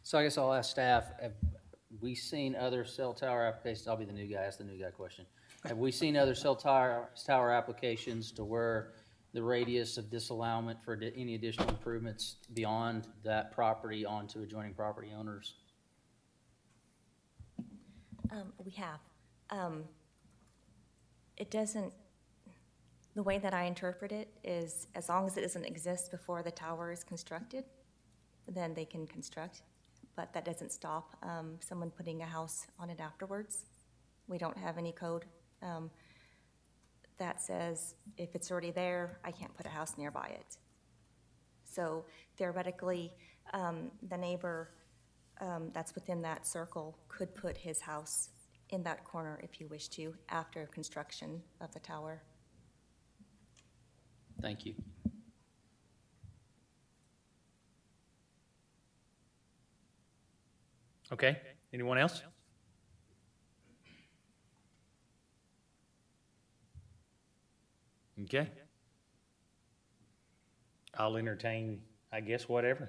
So I guess I'll ask staff, have we seen other cell tower applications? I'll be the new guy, ask the new guy question. Have we seen other cell tower applications to where the radius of disallowance for any additional improvements beyond that property onto adjoining property owners? We have. It doesn't, the way that I interpret it is, as long as it doesn't exist before the tower is constructed, then they can construct. But that doesn't stop someone putting a house on it afterwards. We don't have any code that says if it's already there, I can't put a house nearby it. So theoretically, the neighbor that's within that circle could put his house in that corner if you wish to, after construction of the tower. Thank you. Okay, anyone else? Okay. I'll entertain, I guess, whatever.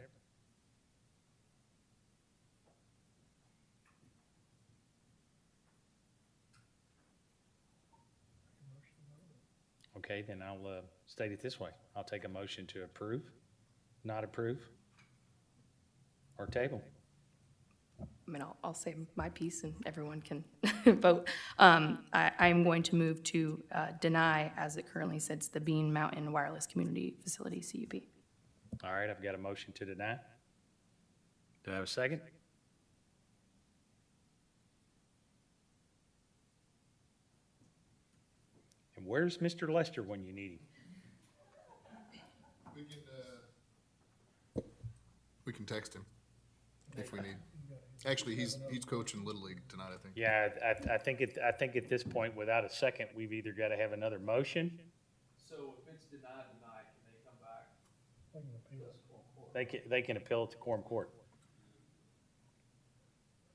Okay, then I'll state it this way. I'll take a motion to approve, not approve, or table. I mean, I'll say my piece and everyone can vote. I'm going to move to deny, as it currently sits, the Bean Mountain Wireless Community Facility, CUP. All right, I've got a motion to deny. Do I have a second? And where's Mr. Lester when you need him? We can text him if we need. Actually, he's coaching Little League tonight, I think. Yeah, I think at this point, without a second, we've either got to have another motion. So if it's denied tonight, can they come back? They can appeal it to quorum court.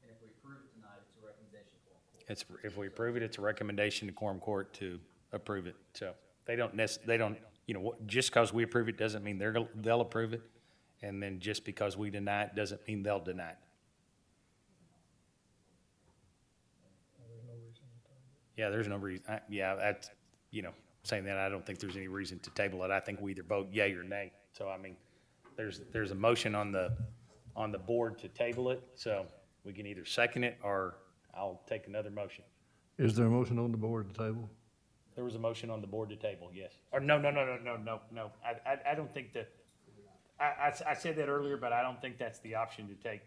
And if we approve it tonight, it's a recommendation to quorum court. If we approve it, it's a recommendation to quorum court to approve it. So they don't, you know, just because we approve it doesn't mean they'll approve it. And then just because we deny it doesn't mean they'll deny it. Yeah, there's no reason, yeah, that's, you know, saying that, I don't think there's any reason to table it. I think we either vote yea or nay. So, I mean, there's a motion on the board to table it, so we can either second it or I'll take another motion. Is there a motion on the board to table? There was a motion on the board to table, yes. Or no. I don't think that, I said that earlier, but I don't think that's the option to take.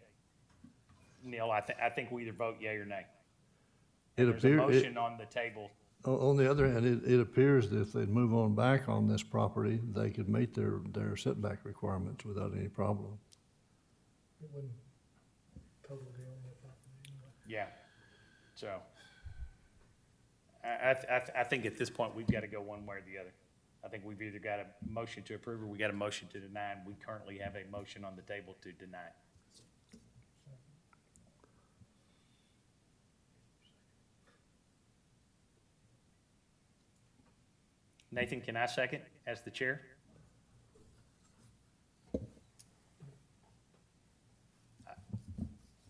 Neil, I think we either vote yea or nay. There's a motion on the table. On the other hand, it appears that if they'd move on back on this property, they could meet their setback requirements without any problem. It wouldn't totally own that property anyway. Yeah, so I think at this point, we've got to go one way or the other. I think we've either got a motion to approve or we got a motion to deny, and we currently have a motion on the table to deny. Nathan, can I second as the chair?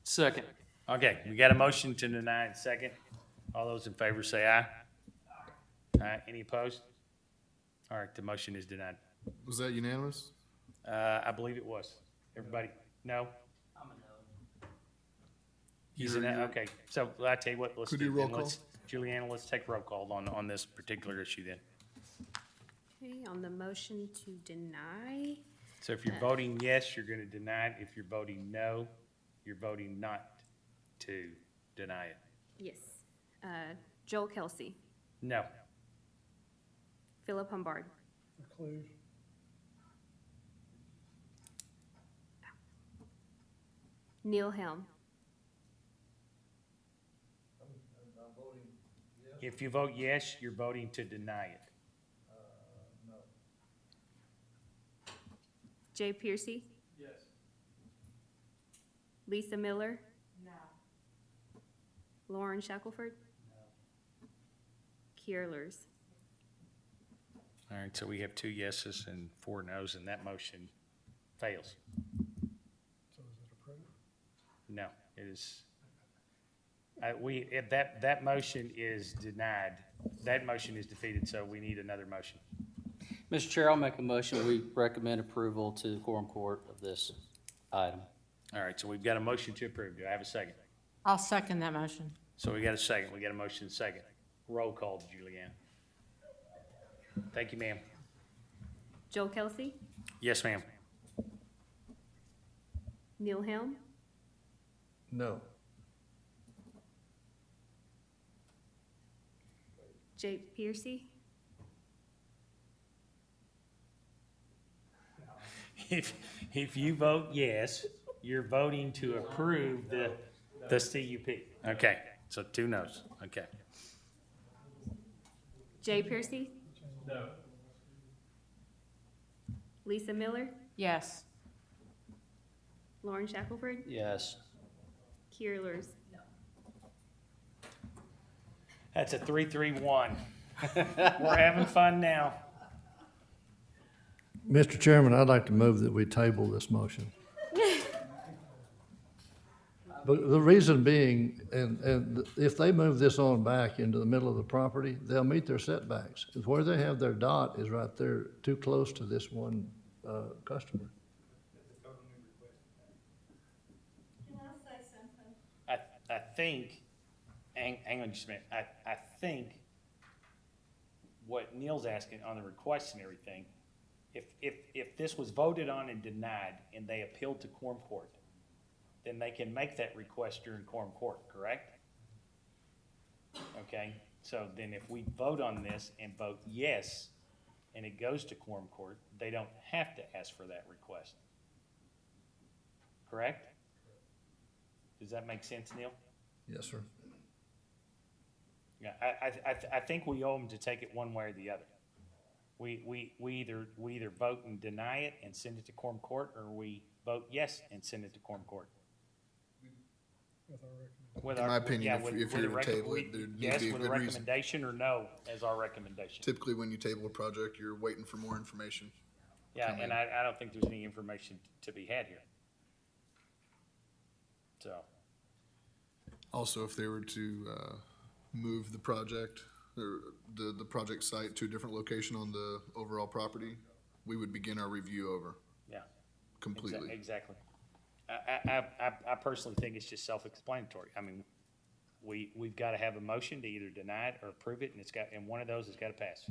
Second. Okay, we got a motion to deny and second. All those in favor say aye. Aye. Any opposed? All right, the motion is denied. Was that unanimous? I believe it was. Everybody, no? I'm a no. He's a no, okay. So I tell you what, let's Could do you roll then. call? Let's- Juliana, let's take roll call on this particular issue then. Okay, on the motion to deny, So if you're voting yes, you're gonna deny it. If you're voting no, you're voting not to deny it. yes. Joel Kelsey, No. Philip Humbard, Clues. Neil Helm, If you vote yes, you're voting to deny it. Jay Piercy. Yes. Lisa Miller. No. Lauren Shackelford. No. Kiera Lewis. All right, so we have 2 yeses and 4 nos, and that motion fails. So is it approved? No, it is, that motion is denied. That motion is defeated, so we need another motion. Mr. Chair, I'll make a motion. We recommend approval to quorum court of this item. All right, so we've got a motion to approve. Do I have a second? I'll second that motion. So we got a second. We got a motion second. Roll call, Julianne. Thank you, ma'am. Joel Kelsey, Yes, ma'am. Neil Helm, No. Jay Piercy, If you vote yes, you're voting to approve the CUP. Okay, so 2 noes. Okay. Jay Piercy. No. Lisa Miller, Yes. Lauren Shackelford, Yes. Kiera Lewis. That's a 3-3-1. We're having fun now. Mr. Chairman, I'd like to move that we table this motion. But the reason being, and if they move this on back into the middle of the property, they'll meet their setbacks. Where they have their dot is right there, too close to this one customer. Can I say something? I think, hang on just a minute. I think what Neil's asking on the request and everything, if this was voted on and denied and they appealed to quorum court, then they can make that request during quorum court, correct? Okay, so then if we vote on this and vote yes, and it goes to quorum court, they don't have to ask for that request. Correct? Does that make sense, Neil? Yes, sir. Yeah, I think we owe them to take it one way or the other. We either vote and deny it and send it to quorum court, or we vote yes and send it to quorum court. With In our- my opinion, yeah, if with- you're with a to rec- table we- it, there'd need yes, to be a with good reason. recommendation, or no as our recommendation. Typically, when you table a project, you're waiting for more information. Yeah, come and in. I don't think there's any information to be had here. So, Also, if they were to move the project, or the project site to a different location on the overall property, we would begin our review over yeah. completely. Exactly. I personally think it's just self-explanatory. I mean, we've got to have a motion to either deny it or approve it, and one of those has got to pass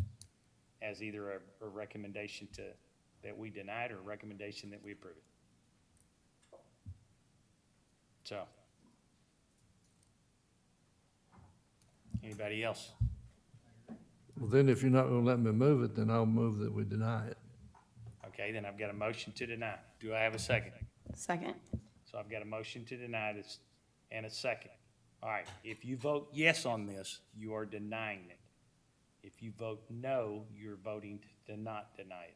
as either a recommendation that we deny it or a recommendation that we approve it. So. Anybody else? Well, then if you're not gonna let me move it, then I'll move that we deny it. Okay, then I've got a motion to deny. Do I have a second? Second. So I've got a motion to deny this and a second. All right, if you vote yes on this, you are denying it. If you vote no, you're voting to not deny it.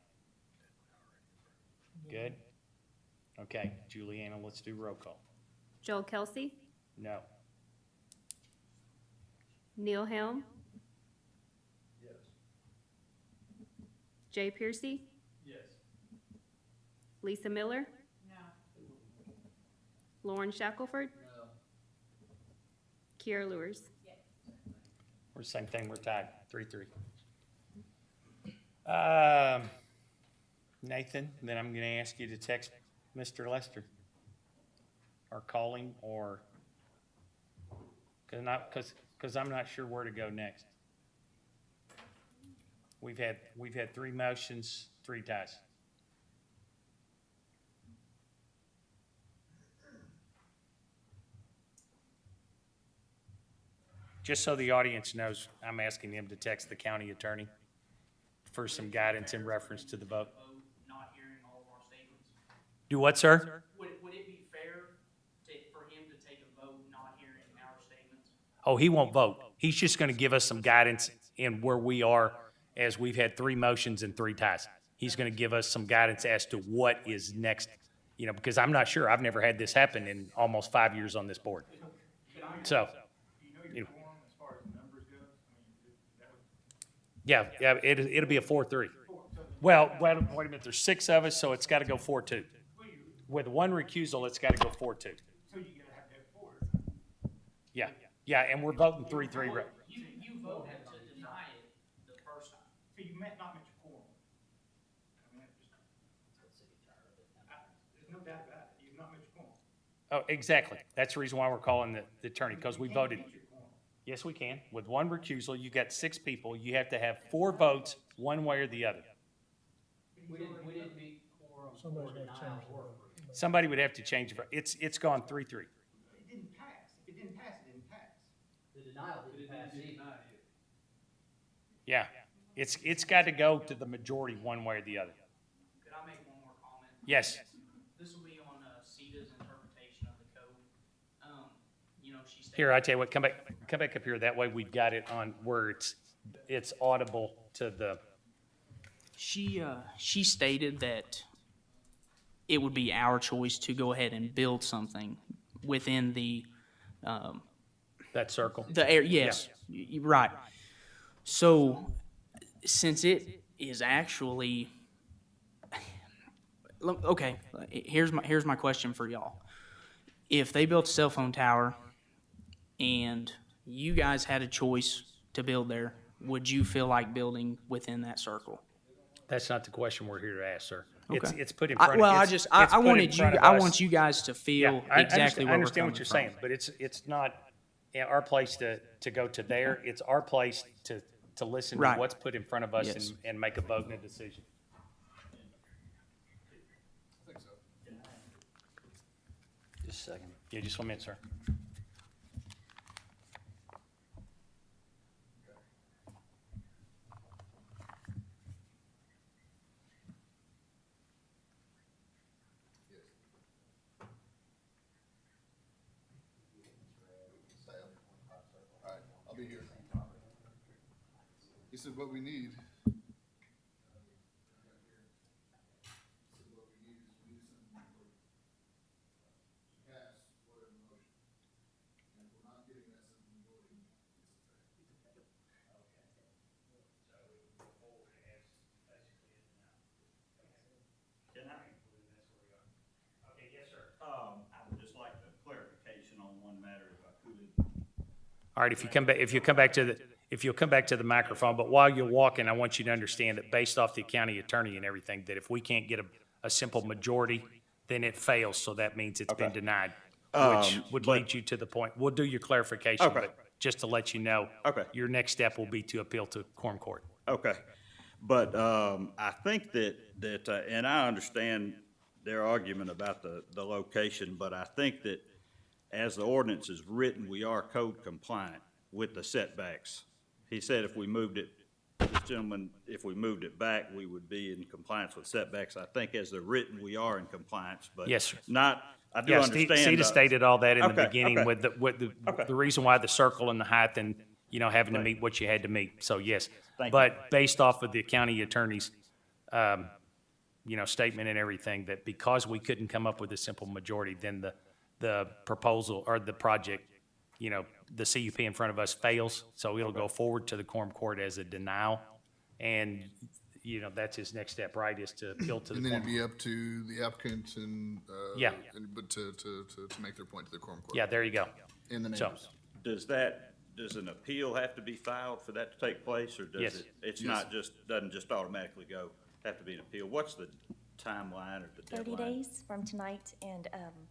Good? Okay, Juliana, let's do roll call. Joel Kelsey, No. Neil Helm. Jay Piercy. Yes. Lisa Miller. No. Lauren Shackelford. No. Kiera Lewis. We're the same thing, we're tied, 3-3. Nathan, then I'm gonna ask you to text Mr. Lester. Or call him, or, cause I'm not sure where to go next. We've had 3 motions, 3 ties. Just so the audience knows, I'm asking him to text the county attorney for some guidance in reference to the vote. Not hearing all of our statements. Do what, sir? Would it be fair for him to take a vote not hearing our statements? Oh, he won't vote. He's just gonna give us some guidance in where we are, as we've had 3 motions and 3 ties. He's gonna give us some guidance as to what is next, because I'm not sure. I've never had this happen in almost 5 years on this board. So, yeah, it'll be a 4-3. Well, wait a minute, there's 6 of us, so it's gotta go 4-2. With 1 recusal, it's gotta go 4-2. So you gotta have 4. Yeah, and we're voting 3-3. You voted to deny it the first time. So you not met your quorum. I mean, there's no doubt about it. You've not met your quorum. Oh, exactly. That's the reason why we're calling the attorney, because we voted. Yes, we can. With 1 recusal, you got 6 people. You have to have 4 votes, one way or the other. We didn't meet quorum Somebody's for got to denial change the or vote. Somebody would have to change it. It's gone 3-3. It didn't pass. If it didn't pass, it didn't pass. the denial didn't pass either. Yeah. It's got to go to the majority one way or the other. Could I make one more comment? Yes. This will be on CETA's interpretation of the code. She stated. Here, I tell you what, come back up here. That way we've got it on where it's audible to the, She stated that it would be our choice to go ahead and build something within the, that circle. the area, yes, you're right. So, since it is actually, okay, here's my question for y'all. If they built a cell phone tower and you guys had a choice to build there, would you feel like building within that circle? That's not the question we're here to ask, sir. Okay. It's put in front of. Well, it's I put in wanted you, front of I us. want you guys to feel Yeah, exactly I where we're understand coming what you're from. saying, but it's not our place to go to there. It's our place to listen to Right. what's put in front of us Yes. and make a vote and a decision. I think so. Just a second. Yeah, just 1 minute, sir. All right, I'll be here. He said what we need. Okay, yes, sir. I would just like a clarification on one matter if I could. All right, if you'll come back to the microphone, but while you're walking, I want you to understand that based off the county attorney and everything, that if we can't get a simple majority, then it fails, so that means it's been denied, which would lead you to the point. We'll do your clarification, Okay. but just to let you know. Okay. Your next step will be to appeal to quorum court. Okay, but I think that and I understand their argument about the location, but I think that as the ordinance is written, we are code compliant with the setbacks. He said if we moved it, this gentleman, if we moved it back, we would be in compliance with setbacks. I think as they're written, we are in compliance, but Yes, sir. not, I do Yeah, understand. CETA stated all that in the Okay, beginning okay. with the reason why the circle and the height, and you know, having to meet what you had to meet, so yes. Thank you. But based off of the county attorney's, you know, statement and everything, that because we couldn't come up with a simple majority, then the proposal or the project, you know, the CUP in front of us fails, so it'll go forward to the quorum court as a denial. And, you know, that's his next step, right, is to appeal to the And then quorum. it'd be up to the applicant and, Yeah. but to make their point to the quorum court. Yeah, there you go. And the So- neighbors. Does an appeal have to be filed for that to take place, or does Yes. it? It's Yes. not just, doesn't just automatically go, have to be an appeal? What's the timeline or the 30 deadline? days from tonight and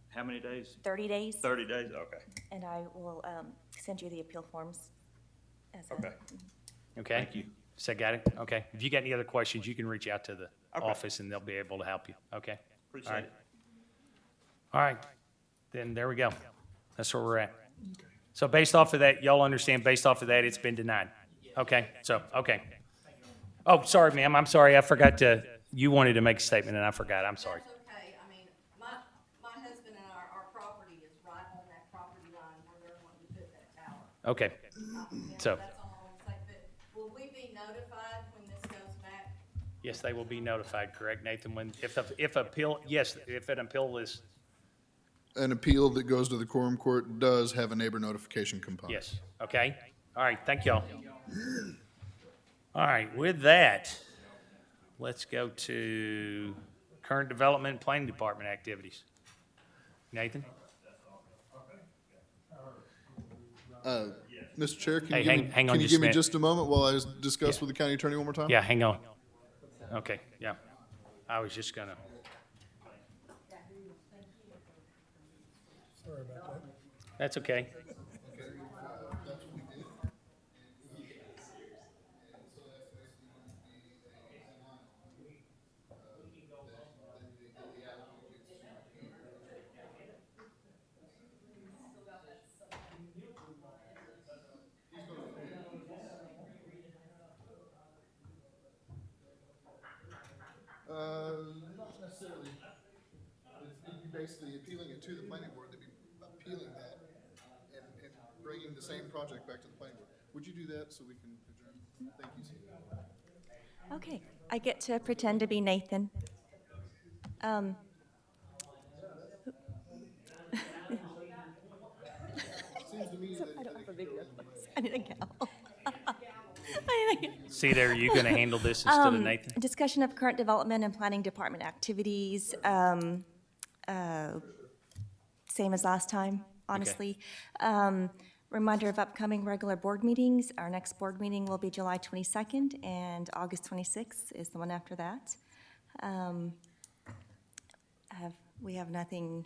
How many days? 30 days. 30 days, okay. And I will send you the appeal forms. As a- Okay. Okay? Thank you. So got it? Okay. If you got any other questions, you can reach out to the office and they'll be able to help you, okay? Appreciate All right. it. All right, then there we go. That's where we're at. So based off of that, y'all understand, based off of that, it's been denied? Okay, so, okay. Oh, sorry, ma'am, I'm sorry, I forgot to, you wanted to make a statement and I forgot, I'm sorry. That's okay. I mean, my husband and our property is right on that property line where they're wanting to put that tower. Okay, so, That's all I want to say, but will we be notified when this goes back? yes, they will be notified, correct, Nathan? When, if appeal, yes, if an appeal is, An appeal that goes to the quorum court does have a neighbor notification component. yes, okay? All right, thank y'all. All right, with that, let's go to current development and planning department activities. Nathan? Mr. Chair, can Hey, you give me, hang on can you just give a me minute. just a moment while I discuss Yeah. with the county attorney one more time? Yeah, hang on. Okay, yeah. I was just gonna, Sorry about that. that's okay. Not necessarily. It'd be basically appealing it to the planning board, they'd be appealing that and bringing the same project back to the planning board. Would you do that so we can adjourn? Thank you, Steve. Okay, I get to pretend to be Nathan. Seems to me So that. I don't have a big enough voice. I didn't go. I didn't go. See there, you gonna handle this instead of Nathan? Discussion of current development and planning department activities, same as last time, honestly. Reminder of upcoming regular board meetings. Our next board meeting will be July 22nd, and August 26th is the one after that. We have nothing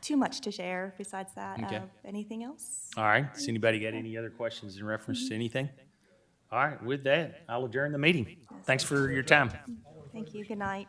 too much to share besides that. Okay. Anything else? All right, does anybody got any other questions in reference to anything? All right, with that, I'll adjourn the meeting. Thanks for your time. Thank you, good night.